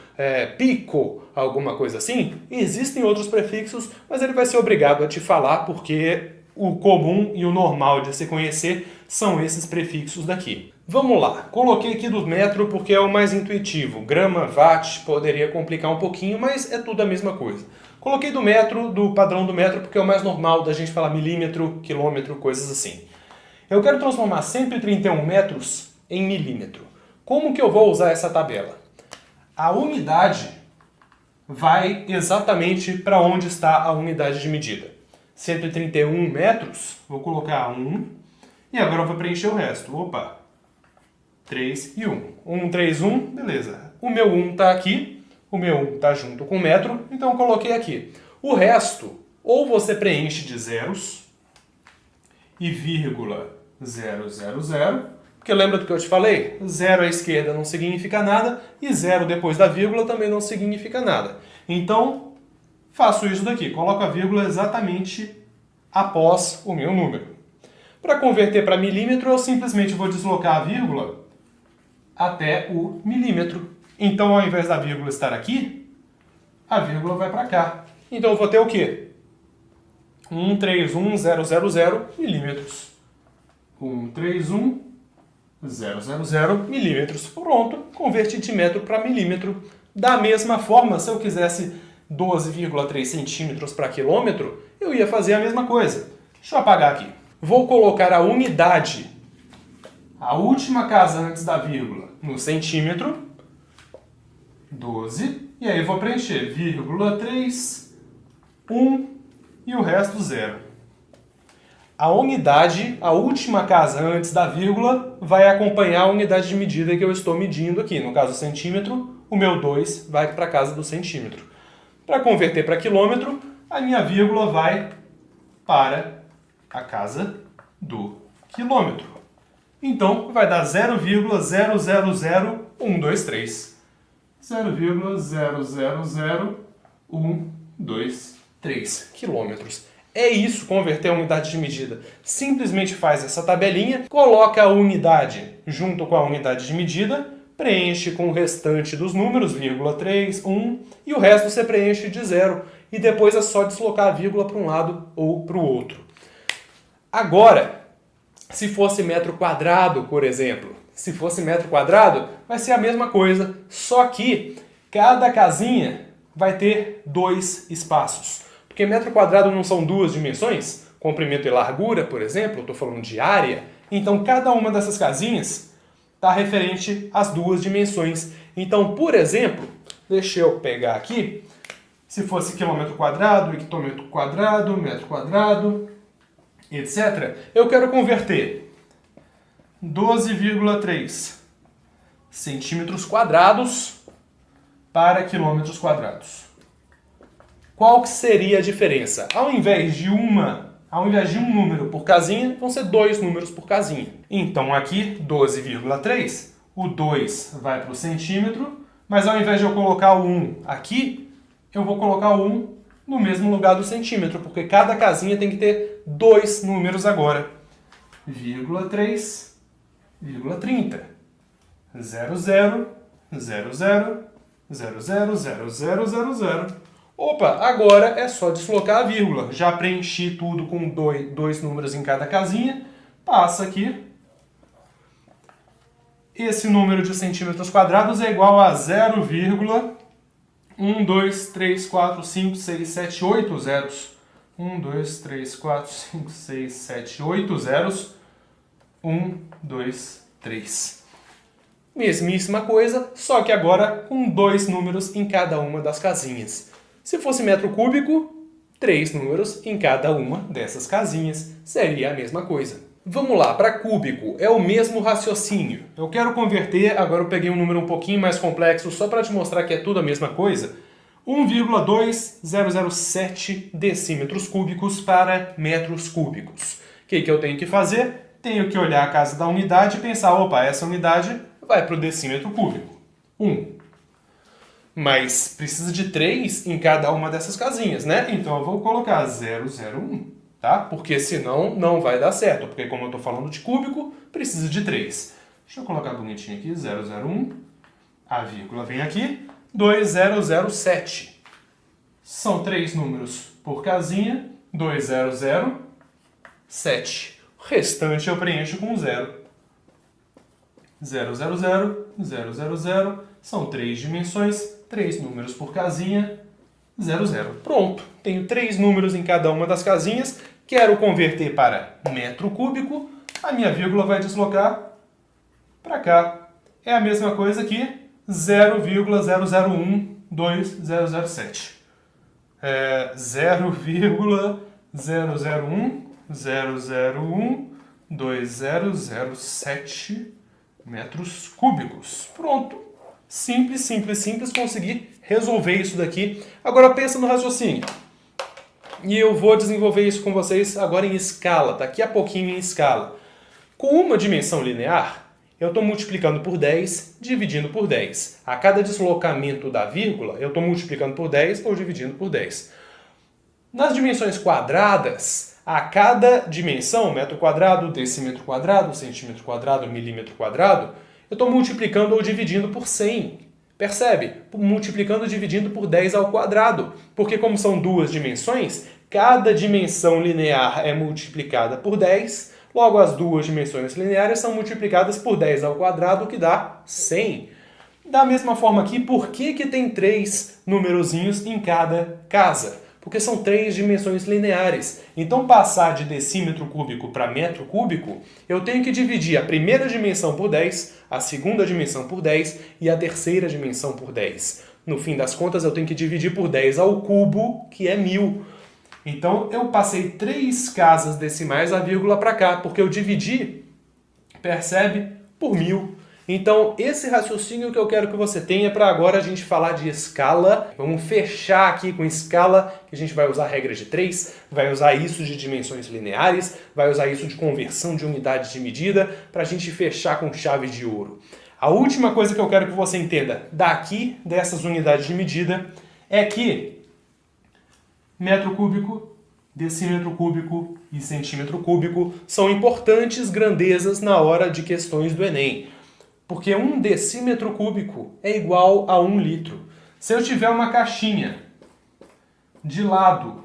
pico, alguma coisa assim. Existem outros prefixos, mas ele vai ser obrigado a te falar porque o comum e o normal de se conhecer são esses prefixos daqui. Vamos lá, coloquei aqui do metro porque é o mais intuitivo. Grama, watt, poderia complicar um pouquinho, mas é tudo a mesma coisa. Coloquei do metro, do padrão do metro, porque é o mais normal da gente falar milímetro, quilômetro, coisas assim. Eu quero transformar 131 metros em milímetro. Como que eu vou usar essa tabela? A unidade vai exatamente para onde está a unidade de medida. 131 metros, vou colocar 1, e agora eu vou preencher o resto. Opa, 3 e 1. 1, 3, 1, beleza. O meu 1 está aqui, o meu 1 está junto com o metro, então eu coloquei aqui. O resto, ou você preenche de zeros e vírgula 000, porque lembra do que eu te falei? 0 à esquerda não significa nada e 0 depois da vírgula também não significa nada. Então, faço isso daqui, coloco a vírgula exatamente após o meu número. Para converter para milímetro, eu simplesmente vou deslocar a vírgula até o milímetro. Então, ao invés da vírgula estar aqui, a vírgula vai para cá. Então, eu vou ter o quê? 131.000 milímetros. 131.000 milímetros. Pronto, converti de metro para milímetro. Da mesma forma, se eu quisesse 12,3 centímetros para quilômetro, eu ia fazer a mesma coisa. Deixa eu apagar aqui. Vou colocar a unidade, a última casa antes da vírgula, no centímetro, 12, e aí vou preencher vírgula 3, 1 e o resto 0. A unidade, a última casa antes da vírgula, vai acompanhar a unidade de medida que eu estou medindo aqui, no caso centímetro, o meu 2 vai para a casa do centímetro. Para converter para quilômetro, a minha vírgula vai para a casa do quilômetro. Então, vai dar 0,000123. 0,000123 quilômetros. É isso, converter a unidade de medida. Simplesmente faz essa tabelinha, coloca a unidade junto com a unidade de medida, preenche com o restante dos números, 3, 1, e o resto você preenche de 0. E depois é só deslocar a vírgula para um lado ou para o outro. Agora, se fosse metro quadrado, por exemplo, se fosse metro quadrado, vai ser a mesma coisa, só que cada casinha vai ter 2 espaços. Porque metro quadrado não são 2 dimensões? Comprimento e largura, por exemplo, eu estou falando de área. Então, cada uma dessas casinhas está referente às 2 dimensões. Então, por exemplo, deixa eu pegar aqui, se fosse quilômetro quadrado, hectômetro quadrado, metro quadrado, etc., eu quero converter 12,3 centímetros quadrados para quilômetros quadrados. Qual que seria a diferença? Ao invés de um número por casinha, vão ser 2 números por casinha. Então aqui, 12,3, o 2 vai para o centímetro, mas ao invés de eu colocar o 1 aqui, eu vou colocar o 1 no mesmo lugar do centímetro, porque cada casinha tem que ter 2 números agora. 3, 30. 00, 00, 000000. Opa, agora é só deslocar a vírgula. Já preenchi tudo com 2 números em cada casinha. Passa aqui. Esse número de centímetros quadrados é igual a 0,1, 2, 3, 4, 5, 6, 7, 8 zeros. 1, 2, 3, 4, 5, 6, 7, 8 zeros. 1, 2, 3. Mesmíssima coisa, só que agora com 2 números em cada uma das casinhas. Se fosse metro cúbico, 3 números em cada uma dessas casinhas. Seria a mesma coisa. Vamos lá, para cúbico é o mesmo raciocínio. Eu quero converter, agora eu peguei um número um pouquinho mais complexo só para te mostrar que é tudo a mesma coisa. 1,2007 decímetros cúbicos para metros cúbicos. O que eu tenho que fazer? Tenho que olhar a casa da unidade e pensar, opa, essa unidade vai para o decímetro cúbico. 1. Mas precisa de 3 em cada uma dessas casinhas, né? Então eu vou colocar 001, tá? Porque senão não vai dar certo. Porque como eu estou falando de cúbico, precisa de 3. Deixa eu colocar bonitinho aqui, 001. A vírgula vem aqui. 2007. São 3 números por casinha. 2007. O restante eu preencho com 0. 000, 000. São 3 dimensões. 3 números por casinha, 00. Pronto, tenho 3 números em cada uma das casinhas, quero converter para metro cúbico, a minha vírgula vai deslocar para cá. É a mesma coisa que 0,001207. 0,0010012007 metros cúbicos. Pronto. Simples, simples, simples, consegui resolver isso daqui. Agora pensa no raciocínio. E eu vou desenvolver isso com vocês agora em escala, daqui a pouquinho em escala. Com uma dimensão linear, eu estou multiplicando por 10, dividindo por 10. A cada deslocamento da vírgula, eu estou multiplicando por 10 ou dividindo por 10. Nas dimensões quadradas, a cada dimensão, metro quadrado, decímetro quadrado, centímetro quadrado, milímetro quadrado, eu estou multiplicando ou dividindo por 100. Percebe? Multiplicando ou dividindo por 10 ao quadrado. Porque como são 2 dimensões, cada dimensão linear é multiplicada por 10. Logo, as 2 dimensões lineares são multiplicadas por 10 ao quadrado, que dá 100. Da mesma forma aqui, por que tem 3 numerozinhos em cada casa? Porque são 3 dimensões lineares. Então, passar de decímetro cúbico para metro cúbico, eu tenho que dividir a primeira dimensão por 10, a segunda dimensão por 10 e a terceira dimensão por 10. No fim das contas, eu tenho que dividir por 10 ao cubo, que é 1000. Então, eu passei 3 casas decimais a vírgula para cá, porque eu dividi, percebe, por 1000. Então, esse raciocínio que eu quero que você tenha para agora a gente falar de escala. Vamos fechar aqui com escala, que a gente vai usar a regra de 3, vai usar isso de dimensões lineares, vai usar isso de conversão de unidades de medida, para a gente fechar com chave de ouro. A última coisa que eu quero que você entenda daqui, dessas unidades de medida, é que metro cúbico, decímetro cúbico e centímetro cúbico são importantes grandezas na hora de questões do Enem. Porque 1 decímetro cúbico é igual a 1 litro. Se eu tiver uma caixinha de lado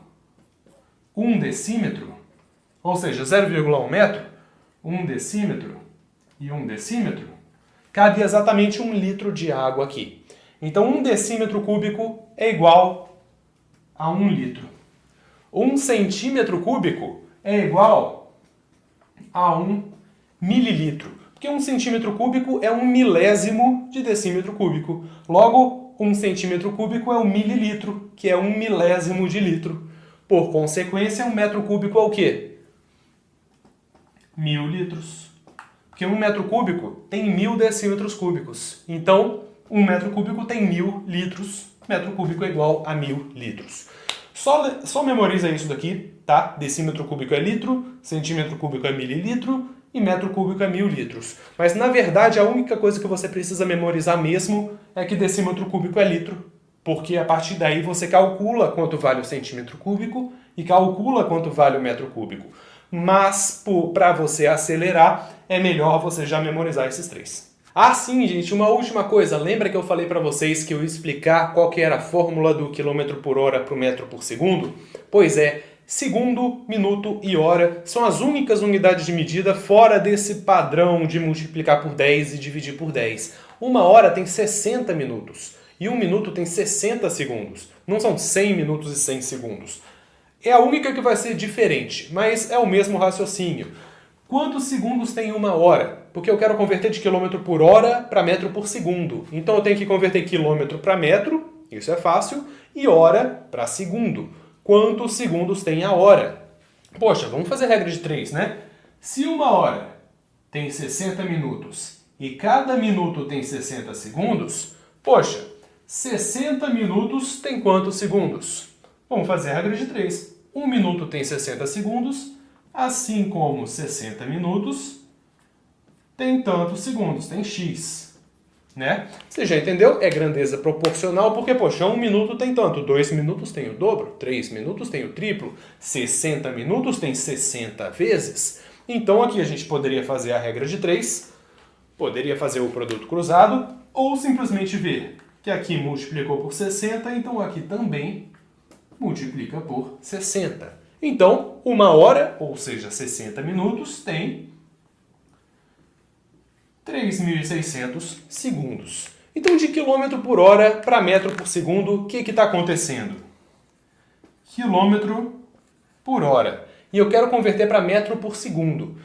1 decímetro, ou seja, 0,1 metro, 1 decímetro e 1 decímetro, cabe exatamente 1 litro de água aqui. Então 1 decímetro cúbico é igual a 1 litro. 1 centímetro cúbico é igual a 1 mililitro. Porque 1 centímetro cúbico é 1 milésimo de decímetro cúbico. Logo, 1 centímetro cúbico é 1 mililitro, que é 1 milésimo de litro. Por consequência, 1 metro cúbico é o quê? 1000 litros. Porque 1 metro cúbico tem 1000 decímetros cúbicos. Então, 1 metro cúbico tem 1000 litros. Metro cúbico é igual a 1000 litros. Só memoriza isso daqui, tá? Decímetro cúbico é litro, centímetro cúbico é mililitro e metro cúbico é 1000 litros. Mas, na verdade, a única coisa que você precisa memorizar mesmo é que decímetro cúbico é litro, porque a partir daí você calcula quanto vale o centímetro cúbico e calcula quanto vale o metro cúbico. Mas, para você acelerar, é melhor você já memorizar esses três. Ah, sim, gente, uma última coisa. Lembra que eu falei para vocês que eu ia explicar qual que era a fórmula do quilômetro por hora para o metro por segundo? Pois é, segundo, minuto e hora são as únicas unidades de medida fora desse padrão de multiplicar por 10 e dividir por 10. Uma hora tem 60 minutos e um minuto tem 60 segundos. Não são 100 minutos e 100 segundos. É a única que vai ser diferente, mas é o mesmo raciocínio. Quantos segundos tem uma hora? Porque eu quero converter de quilômetro por hora para metro por segundo. Então eu tenho que converter quilômetro para metro, isso é fácil, e hora para segundo. Quantos segundos tem a hora? Poxa, vamos fazer regra de 3, né? Se uma hora tem 60 minutos e cada minuto tem 60 segundos, poxa, 60 minutos tem quantos segundos? Vamos fazer a regra de 3. 1 minuto tem 60 segundos, assim como 60 minutos tem tantos segundos, tem x, né? Você já entendeu? É grandeza proporcional, porque, poxa, 1 minuto tem tanto, 2 minutos tem o dobro, 3 minutos tem o triplo, 60 minutos tem 60 vezes. Então aqui a gente poderia fazer a regra de 3, poderia fazer o produto cruzado, ou simplesmente ver que aqui multiplicou por 60, então aqui também multiplica por 60. Então, uma hora, ou seja, 60 minutos, tem 3.600 segundos. Então, de quilômetro por hora para metro por segundo, o que está acontecendo? Quilômetro por hora. E eu quero converter para metro por segundo.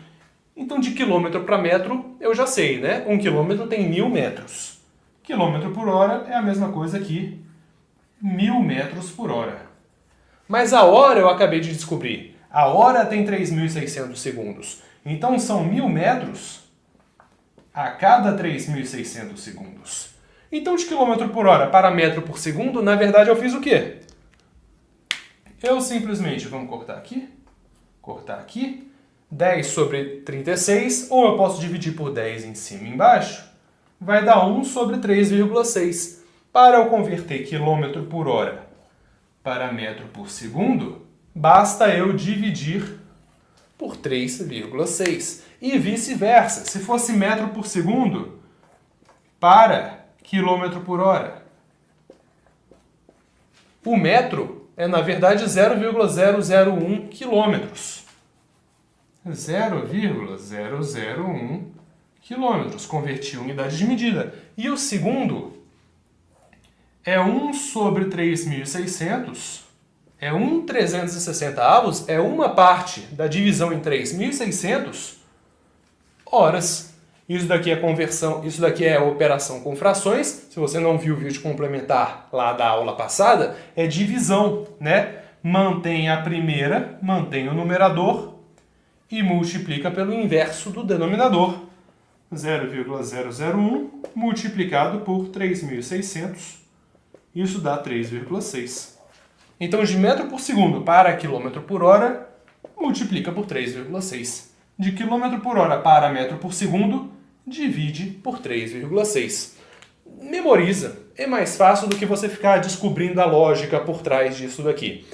Então, de quilômetro para metro, eu já sei, né? 1 quilômetro tem 1000 metros. Quilômetro por hora é a mesma coisa que 1000 metros por hora. Mas a hora eu acabei de descobrir. A hora tem 3.600 segundos. Então são 1000 metros a cada 3.600 segundos. Então de quilômetro por hora para metro por segundo, na verdade eu fiz o quê? Eu simplesmente, vamos cortar aqui, 10 sobre 36, ou eu posso dividir por 10 em cima e embaixo, vai dar 1 sobre 3,6. Para eu converter quilômetro por hora para metro por segundo, basta eu dividir por 3,6. E vice-versa. Se fosse metro por segundo para quilômetro por hora, o metro é, na verdade, 0,001 quilômetros. 0,001 quilômetros. Converti unidade de medida. E o segundo é 1 sobre 3.600, é 1/360avos, é uma parte da divisão em 3.600 horas. Isso daqui é conversão, isso daqui é operação com frações. Se você não viu o vídeo complementar lá da aula passada, é divisão, né? Mantém a primeira, mantém o numerador e multiplica pelo inverso do denominador. 0,001 multiplicado por 3.600, isso dá 3,6. Então, de metro por segundo para quilômetro por hora, multiplica por 3,6. De quilômetro por hora para metro por segundo, divide por 3,6. Memoriza. É mais fácil do que você ficar descobrindo a lógica por trás disso daqui.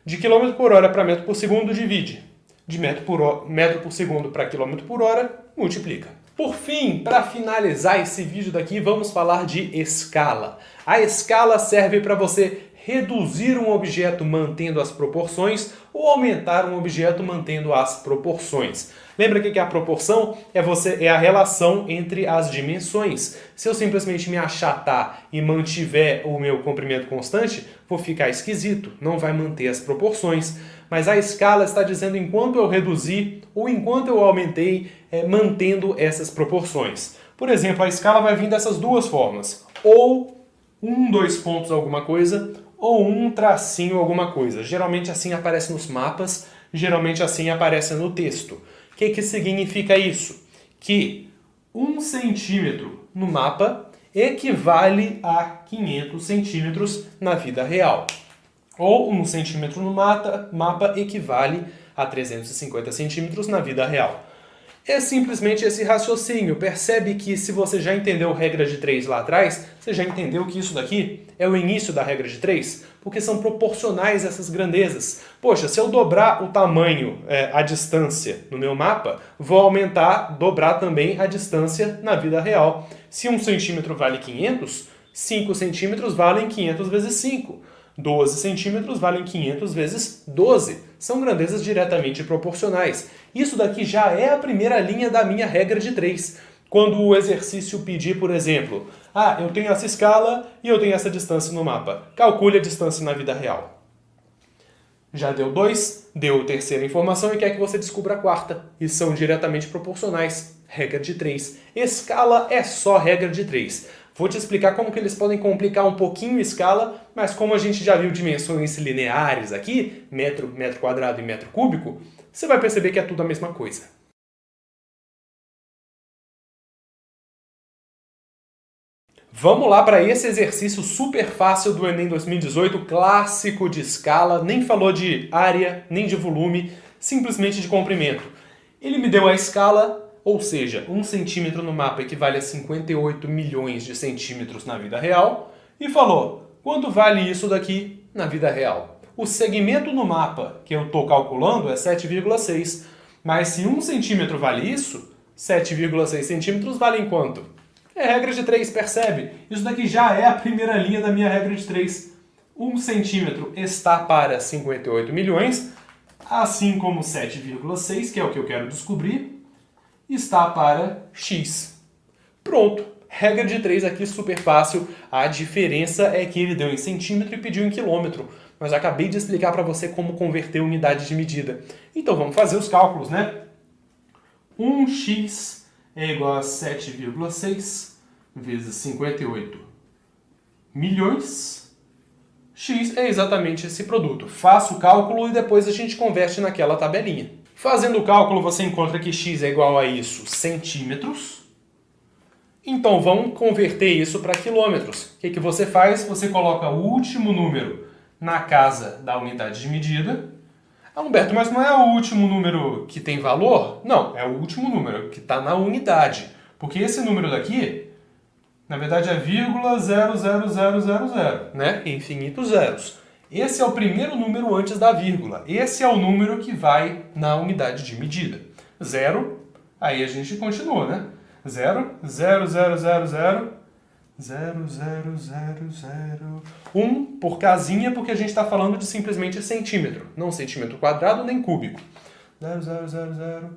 De quilômetro por hora para metro por segundo, divide. De metro por segundo para quilômetro por hora, multiplica. Por fim, para finalizar esse vídeo daqui, vamos falar de escala. A escala serve para você reduzir um objeto mantendo as proporções ou aumentar um objeto mantendo as proporções. Lembra que a proporção é a relação entre as dimensões. Se eu simplesmente me achatar e mantiver o meu comprimento constante, vou ficar esquisito, não vai manter as proporções. Mas a escala está dizendo enquanto eu reduzi ou enquanto eu aumentei, mantendo essas proporções. Por exemplo, a escala vai vir dessas duas formas. Ou 2 pontos alguma coisa, ou um tracinho alguma coisa. Geralmente assim aparece nos mapas, geralmente assim aparece no texto. O que significa isso? Que 1 centímetro no mapa equivale a 500 centímetros na vida real. Ou 1 centímetro no mapa equivale a 350 centímetros na vida real. É simplesmente esse raciocínio. Percebe que se você já entendeu regra de 3 lá atrás, você já entendeu que isso daqui é o início da regra de 3? Porque são proporcionais essas grandezas. Poxa, se eu dobrar o tamanho, a distância no meu mapa, vou dobrar também a distância na vida real. Se 1 centímetro vale 500, 5 centímetros valem 500 vezes 5. 12 centímetros valem 500 vezes 12. São grandezas diretamente proporcionais. Isso daqui já é a primeira linha da minha regra de 3. Quando o exercício pedir, por exemplo, eu tenho essa escala e eu tenho essa distância no mapa. Calcule a distância na vida real. Já deu 2, deu a terceira informação e quer que você descubra a quarta. E são diretamente proporcionais. Regra de 3. Escala é só regra de 3. Vou te explicar como que eles podem complicar um pouquinho a escala, mas como a gente já viu dimensões lineares aqui, metro quadrado e metro cúbico, você vai perceber que é tudo a mesma coisa. Vamos lá para esse exercício super fácil do Enem 2018, clássico de escala, nem falou de área, nem de volume, simplesmente de comprimento. Ele me deu a escala, ou seja, 1 centímetro no mapa equivale a 58 milhões de centímetros na vida real, e falou, quanto vale isso daqui na vida real? O segmento no mapa que eu estou calculando é 7,6, mas se 1 centímetro vale isso, 7,6 centímetros valem quanto? É regra de 3, percebe? Isso daqui já é a primeira linha da minha regra de 3. 1 centímetro está para 58 milhões, assim como 7,6, que é o que eu quero descobrir, está para x. Pronto. Regra de 3 aqui super fácil. A diferença é que ele deu em centímetro e pediu em quilômetro. Mas acabei de explicar para você como converter unidade de medida. Então vamos fazer os cálculos, né? 1x é igual a 7,6 vezes 58 milhões. X é exatamente esse produto. Faça o cálculo e depois a gente converte naquela tabelinha. Fazendo o cálculo, você encontra que x é igual a isso, centímetros. Então, vamos converter isso para quilômetros. O que você faz? Você coloca o último número na casa da unidade de medida. Humberto, mas não é o último número que tem valor? Não, é o último número que está na unidade. Porque esse número daqui, na verdade, é 0,00000, né? Infinitos zeros. Esse é o primeiro número antes da vírgula. Esse é o número que vai na unidade de medida. 0, aí a gente continua, né? 0, 0, 0, 0, 0, 0, 0, 0, 0, 1 por casinha, porque a gente está falando de simplesmente centímetro, não centímetro quadrado nem cúbico. 0, 0, 0, 0,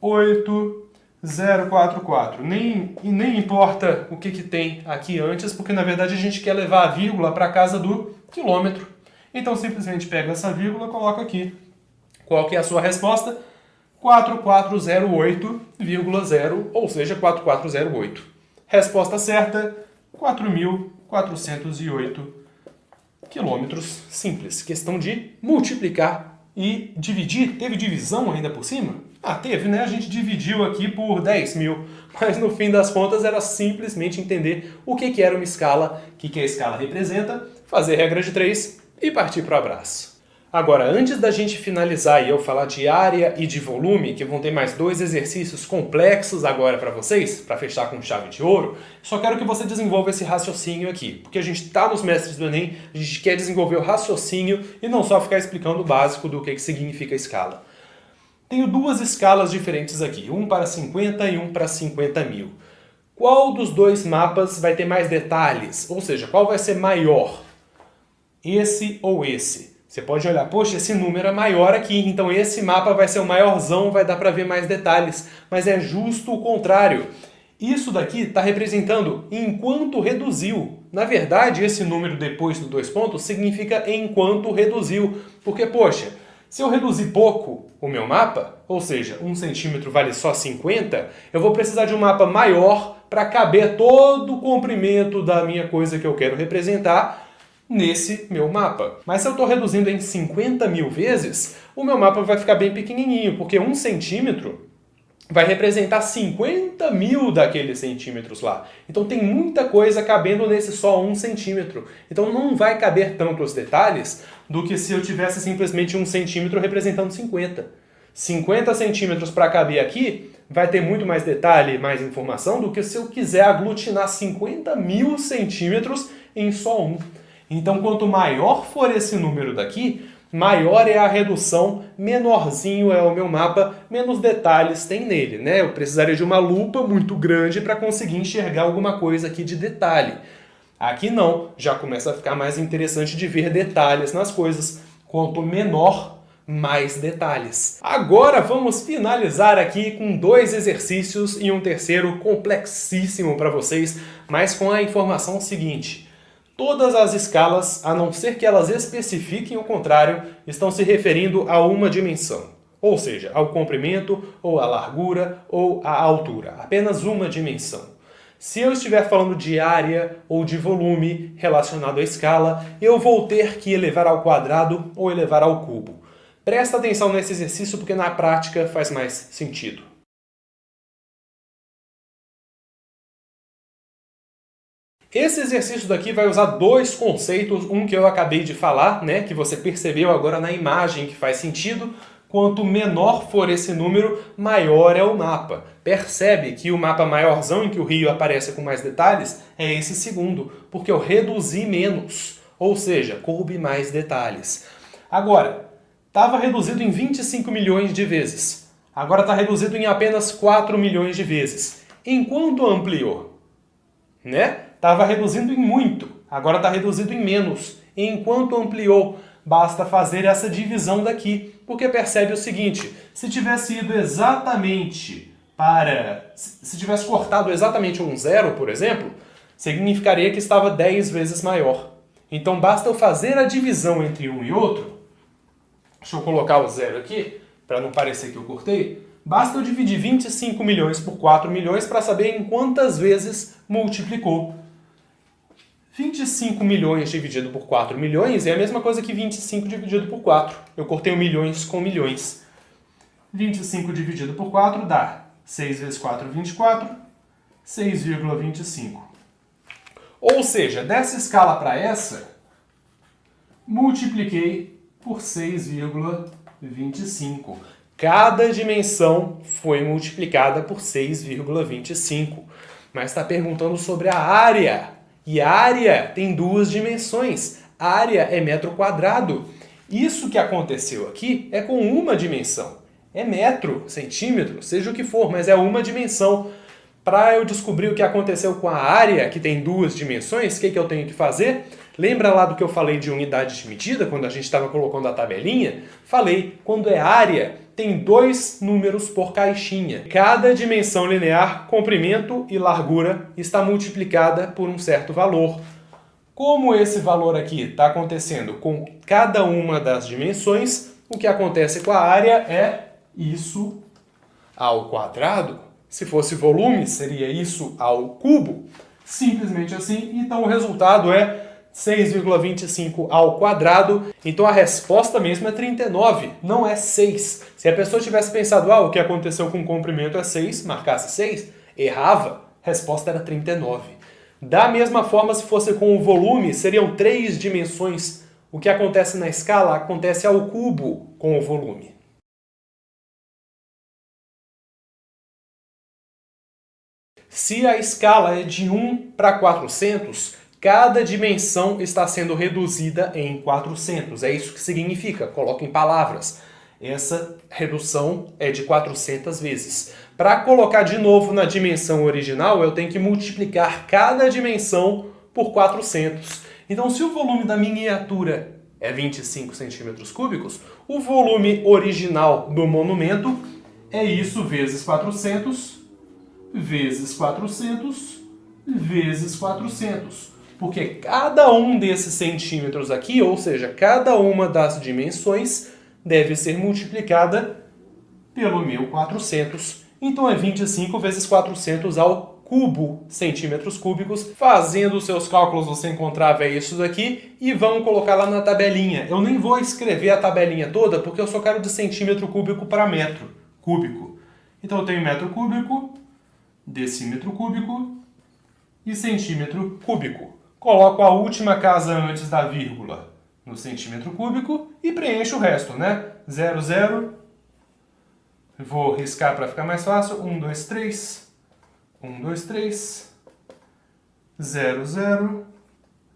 8, 0, 4, 4. Nem importa o que tem aqui antes, porque na verdade a gente quer levar a vírgula para a casa do quilômetro. Então simplesmente pega essa vírgula e coloca aqui. Qual que é a sua resposta? 4408,0, ou seja, 4408. Resposta certa, 4.408 quilômetros. Simples. Questão de multiplicar e dividir. Teve divisão ainda por cima? Teve, né? A gente dividiu aqui por 10 mil, mas no fim das contas era simplesmente entender o que era uma escala, o que a escala representa, fazer regra de 3 e partir para o abraço. Agora, antes da gente finalizar e eu falar de área e de volume, que vão ter mais 2 exercícios complexos agora para vocês, para fechar com chave de ouro, só quero que você desenvolva esse raciocínio aqui, porque a gente está nos mestres do Enem, a gente quer desenvolver o raciocínio e não só ficar explicando o básico do que significa escala. Tenho 2 escalas diferentes aqui, um para 50 e um para 50 mil. Qual dos 2 mapas vai ter mais detalhes? Ou seja, qual vai ser maior? Esse ou esse? Você pode olhar, poxa, esse número é maior aqui, então esse mapa vai ser o maiorzão, vai dar para ver mais detalhes. Mas é justo o contrário. Isso daqui está representando enquanto reduziu. Na verdade, esse número depois do 2 pontos significa enquanto reduziu. Porque, poxa, se eu reduzir pouco o meu mapa, ou seja, 1 centímetro vale só 50, eu vou precisar de um mapa maior para caber todo o comprimento da minha coisa que eu quero representar nesse meu mapa. Mas se eu estou reduzindo em 50 mil vezes, o meu mapa vai ficar bem pequenininho, porque 1 centímetro vai representar 50 mil daqueles centímetros lá. Então tem muita coisa cabendo nesse só 1 centímetro. Então não vai caber tanto os detalhes do que se eu tivesse simplesmente 1 centímetro representando 50. 50 centímetros para caber aqui vai ter muito mais detalhe, mais informação do que se eu quiser aglutinar 50 mil centímetros em só 1. Então, quanto maior for esse número daqui, maior é a redução, menorzinho é o meu mapa, menos detalhes tem nele, né? Eu precisaria de uma lupa muito grande para conseguir enxergar alguma coisa aqui de detalhe. Aqui não, já começa a ficar mais interessante de ver detalhes nas coisas. Quanto menor, mais detalhes. Agora vamos finalizar aqui com 2 exercícios e um terceiro complexíssimo para vocês, mas com a informação seguinte. Todas as escalas, a não ser que elas especifiquem o contrário, estão se referindo a uma dimensão. Ou seja, ao comprimento, ou à largura, ou à altura. Apenas uma dimensão. Se eu estiver falando de área ou de volume relacionado à escala, eu vou ter que elevar ao quadrado ou elevar ao cubo. Presta atenção nesse exercício porque na prática faz mais sentido. Esse exercício daqui vai usar 2 conceitos, um que eu acabei de falar, né, que você percebeu agora na imagem que faz sentido. Quanto menor for esse número, maior é o mapa. Percebe que o mapa maiorzão, em que o rio aparece com mais detalhes, é esse segundo, porque eu reduzi menos, ou seja, coube mais detalhes. Agora, estava reduzido em 25 milhões de vezes. Agora está reduzido em apenas 4 milhões de vezes. Enquanto ampliou, né? Estava reduzindo em muito, agora está reduzido em menos. Enquanto ampliou, basta fazer essa divisão daqui, porque percebe o seguinte, se tivesse ido exatamente para... Se tivesse cortado exatamente um 0, por exemplo, significaria que estava 10 vezes maior. Então basta eu fazer a divisão entre um e outro. Deixa eu colocar o 0 aqui, para não parecer que eu cortei. Basta eu dividir 25 milhões por 4 milhões para saber em quantas vezes multiplicou. 25 milhões dividido por 4 milhões é a mesma coisa que 25 dividido por 4. Eu cortei o milhões com milhões. 25 dividido por 4 dá 6 vezes 4, 24, 6,25. Ou seja, dessa escala para essa, multipliquei por 6,25. Cada dimensão foi multiplicada por 6,25. Mas está perguntando sobre a área. E a área tem 2 dimensões. A área é metro quadrado. Isso que aconteceu aqui é com uma dimensão. É metro, centímetro, seja o que for, mas é uma dimensão. Para eu descobrir o que aconteceu com a área, que tem 2 dimensões, o que eu tenho que fazer? Lembra lá do que eu falei de unidade de medida, quando a gente estava colocando a tabelinha? Falei, quando é área, tem 2 números por caixinha. Cada dimensão linear, comprimento e largura, está multiplicada por um certo valor. Como esse valor aqui está acontecendo com cada uma das dimensões, o que acontece com a área é isso ao quadrado. Se fosse volume, seria isso ao cubo. Simplesmente assim. Então o resultado é 6,25 ao quadrado. Então a resposta mesmo é 39, não é 6. Se a pessoa tivesse pensado, o que aconteceu com o comprimento é 6, marcasse 6, errava. A resposta era 39. Da mesma forma, se fosse com o volume, seriam 3 dimensões. O que acontece na escala acontece ao cubo com o volume. Se a escala é de 1 para 400, cada dimensão está sendo reduzida em 400. É isso que significa, coloca em palavras. Essa redução é de 400 vezes. Para colocar de novo na dimensão original, eu tenho que multiplicar cada dimensão por 400. Então, se o volume da miniatura é 25 centímetros cúbicos, o volume original do monumento é isso vezes 400, vezes 400, vezes 400. Porque cada um desses centímetros aqui, ou seja, cada uma das dimensões, deve ser multiplicada pelo 1400. Então é 25 vezes 400 ao cubo centímetros cúbicos. Fazendo os seus cálculos, você encontrava isso daqui e vamos colocar lá na tabelinha. Eu nem vou escrever a tabelinha toda, porque eu só quero de centímetro cúbico para metro cúbico. Então eu tenho metro cúbico, decímetro cúbico e centímetro cúbico. Coloco a última casa antes da vírgula no centímetro cúbico e preencho o resto, né? 0, 0. Vou riscar para ficar mais fácil. 1, 2, 3. 1, 2, 3. 0, 0.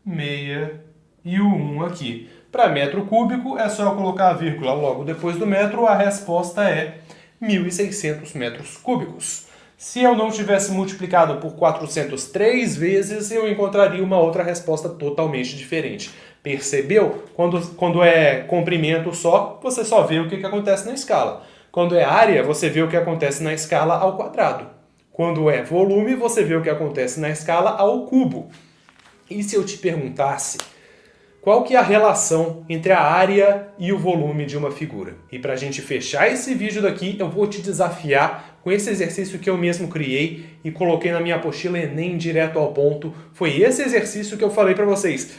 Meia e o 1 aqui. Para metro cúbico é só eu colocar a vírgula logo depois do metro. A resposta é 1.600 metros cúbicos. Se eu não tivesse multiplicado por 400 3 vezes, eu encontraria uma outra resposta totalmente diferente. Percebeu? Quando é comprimento só, você só vê o que acontece na escala. Quando é área, você vê o que acontece na escala ao quadrado. Quando é volume, você vê o que acontece na escala ao cubo. E se eu te perguntasse qual que é a relação entre a área e o volume de uma figura? E para a gente fechar esse vídeo daqui, eu vou te desafiar com esse exercício que eu mesmo criei e coloquei na minha apostila Enem direto ao ponto. Foi esse exercício que eu falei para vocês.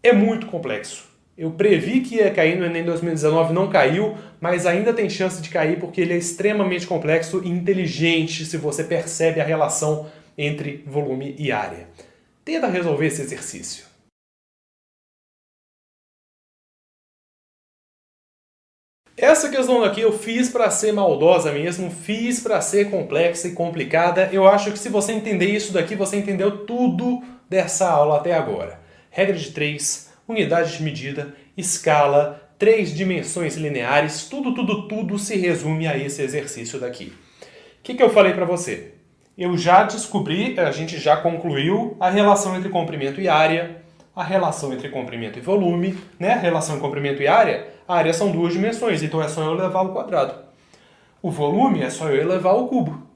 É muito complexo. Eu previ que ia cair no Enem 2019, não caiu, mas ainda tem chance de cair porque ele é extremamente complexo e inteligente se você percebe a relação entre volume e área. Tenta resolver esse exercício. Essa questão aqui eu fiz para ser maldosa mesmo, fiz para ser complexa e complicada. Eu acho que se você entender isso daqui, você entendeu tudo dessa aula até agora. Regra de 3, unidade de medida, escala, 3 dimensões lineares, tudo se resume a esse exercício daqui. O que eu falei para você? Eu já descobri, a gente já concluiu a relação entre comprimento e área, a relação entre comprimento e volume, né? A relação entre comprimento e área, a área são 2 dimensões, então é só eu elevar ao quadrado. O volume é só eu elevar ao cubo.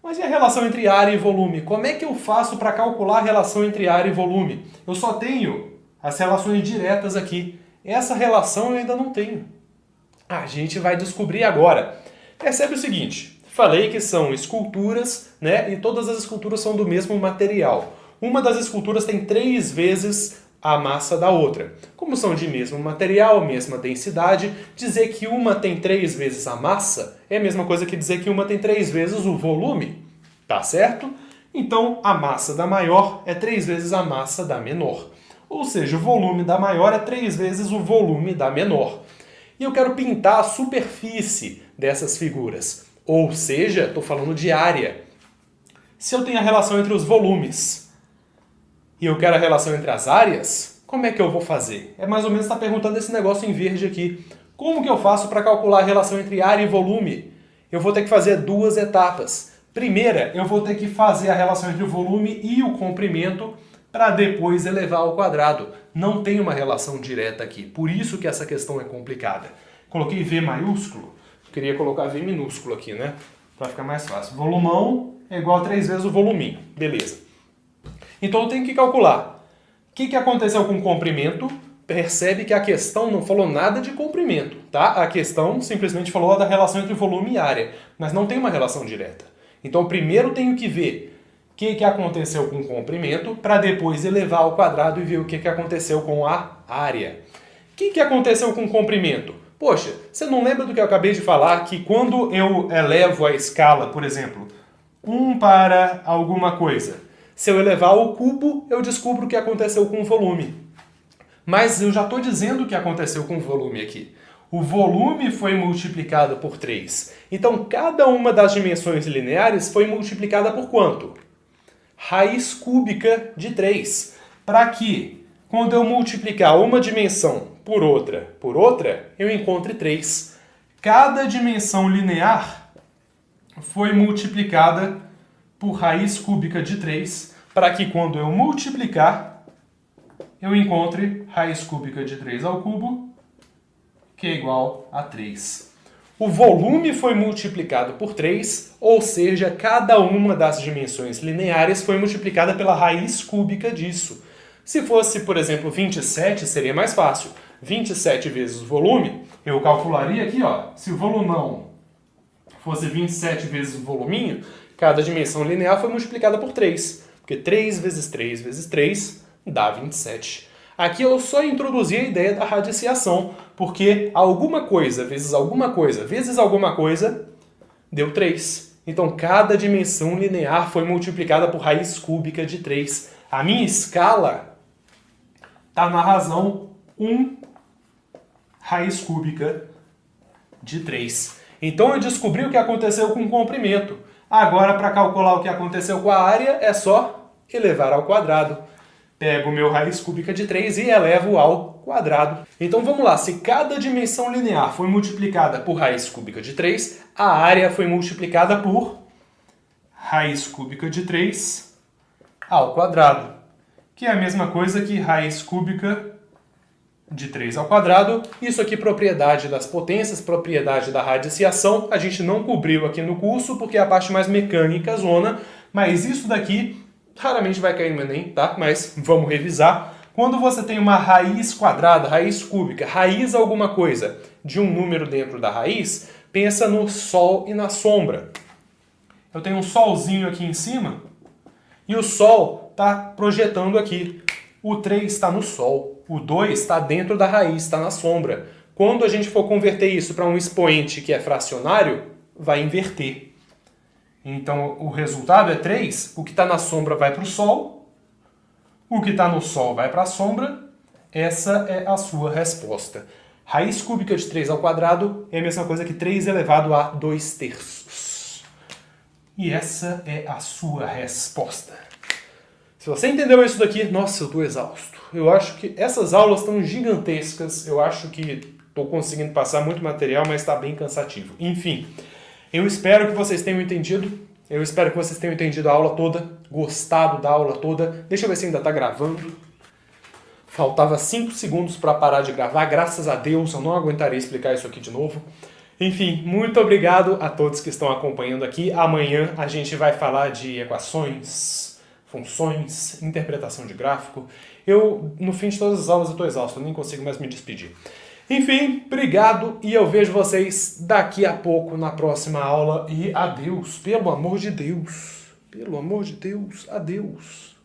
Mas e a relação entre área e volume? Como é que eu faço para calcular a relação entre área e volume? Eu só tenho as relações diretas aqui. Essa relação eu ainda não tenho. A gente vai descobrir agora. Percebe o seguinte, falei que são esculturas, né? E todas as esculturas são do mesmo material. Uma das esculturas tem 3 vezes a massa da outra. Como são de mesmo material, mesma densidade, dizer que uma tem 3 vezes a massa é a mesma coisa que dizer que uma tem 3 vezes o volume. Tá certo? Então, a massa da maior é 3 vezes a massa da menor. Ou seja, o volume da maior é 3 vezes o volume da menor. E eu quero pintar a superfície dessas figuras. Ou seja, estou falando de área. Se eu tenho a relação entre os volumes e eu quero a relação entre as áreas, como é que eu vou fazer? É mais ou menos estar perguntando esse negócio em verde aqui. Como que eu faço para calcular a relação entre área e volume? Eu vou ter que fazer 2 etapas. Primeira, eu vou ter que fazer a relação entre o volume e o comprimento para depois elevar ao quadrado. Não tem uma relação direta aqui, por isso que essa questão é complicada. Coloquei V maiúsculo, queria colocar V minúsculo aqui, né? Para ficar mais fácil. Volumão é igual a 3 vezes o voluminho. Beleza. Então eu tenho que calcular. O que aconteceu com o comprimento? Percebe que a questão não falou nada de comprimento, tá? A questão simplesmente falou da relação entre volume e área, mas não tem uma relação direta. Então primeiro eu tenho que ver que aconteceu com o comprimento, para depois elevar ao quadrado e ver o que aconteceu com a área. O que aconteceu com o comprimento? Poxa, você não lembra do que eu acabei de falar, que quando eu elevo a escala, por exemplo, 1 para alguma coisa, se eu elevar ao cubo, eu descubro o que aconteceu com o volume. Mas eu já estou dizendo o que aconteceu com o volume aqui. O volume foi multiplicado por 3. Então, cada uma das dimensões lineares foi multiplicada por quanto? Raiz cúbica de 3. Para que, quando eu multiplicar uma dimensão por outra, eu encontre 3. Cada dimensão linear foi multiplicada por raiz cúbica de 3, para que quando eu multiplicar, eu encontre raiz cúbica de 3 ao cubo, que é igual a 3. O volume foi multiplicado por 3, ou seja, cada uma das dimensões lineares foi multiplicada pela raiz cúbica disso. Se fosse, por exemplo, 27, seria mais fácil. 27 vezes o volume, eu calcularia aqui, ó, se o volumão fosse 27 vezes o voluminho, cada dimensão linear foi multiplicada por 3. Porque 3 vezes 3 vezes 3 dá 27. Aqui eu só introduzi a ideia da radiciação, porque alguma coisa vezes alguma coisa deu 3. Então cada dimensão linear foi multiplicada por raiz cúbica de 3. A minha escala está na razão 1 raiz cúbica de 3. Então eu descobri o que aconteceu com o comprimento. Agora, para calcular o que aconteceu com a área, é só elevar ao quadrado. Pego o meu raiz cúbica de 3 e elevo ao quadrado. Então vamos lá, se cada dimensão linear foi multiplicada por raiz cúbica de 3, a área foi multiplicada por raiz cúbica de 3 ao quadrado, que é a mesma coisa que raiz cúbica de 3 ao quadrado. Isso aqui, propriedade das potências, propriedade da radiciação, a gente não cobriu aqui no curso porque é a parte mais mecânica zona, mas isso daqui raramente vai cair no Enem, tá? Mas vamos revisar. Quando você tem uma raiz quadrada, raiz cúbica, raiz alguma coisa de um número dentro da raiz, pensa no sol e na sombra. Eu tenho um solzinho aqui em cima e o sol está projetando aqui. O 3 está no sol, o 2 está dentro da raiz, está na sombra. Quando a gente for converter isso para um expoente que é fracionário, vai inverter. Então, o resultado é 3, o que está na sombra vai para o sol, o que está no sol vai para a sombra. Essa é a sua resposta. Raiz cúbica de 3 ao quadrado é a mesma coisa que 3 elevado a 2/3. E essa é a sua resposta. Se você entendeu isso daqui, nossa, eu estou exausto. Eu acho que essas aulas estão gigantescas, eu acho que estou conseguindo passar muito material, mas está bem cansativo. Enfim, eu espero que vocês tenham entendido. Eu espero que vocês tenham entendido a aula toda, gostado da aula toda. Deixa eu ver se ainda está gravando. Faltava 5 segundos para parar de gravar. Graças a Deus, eu não aguentaria explicar isso aqui de novo. Enfim, muito obrigado a todos que estão acompanhando aqui. Amanhã a gente vai falar de equações, funções, interpretação de gráfico. No fim de todas as aulas eu estou exausto, eu nem consigo mais me despedir. Enfim, obrigado e eu vejo vocês daqui a pouco na próxima aula. E adeus, pelo amor de Deus. Pelo amor de Deus, adeus.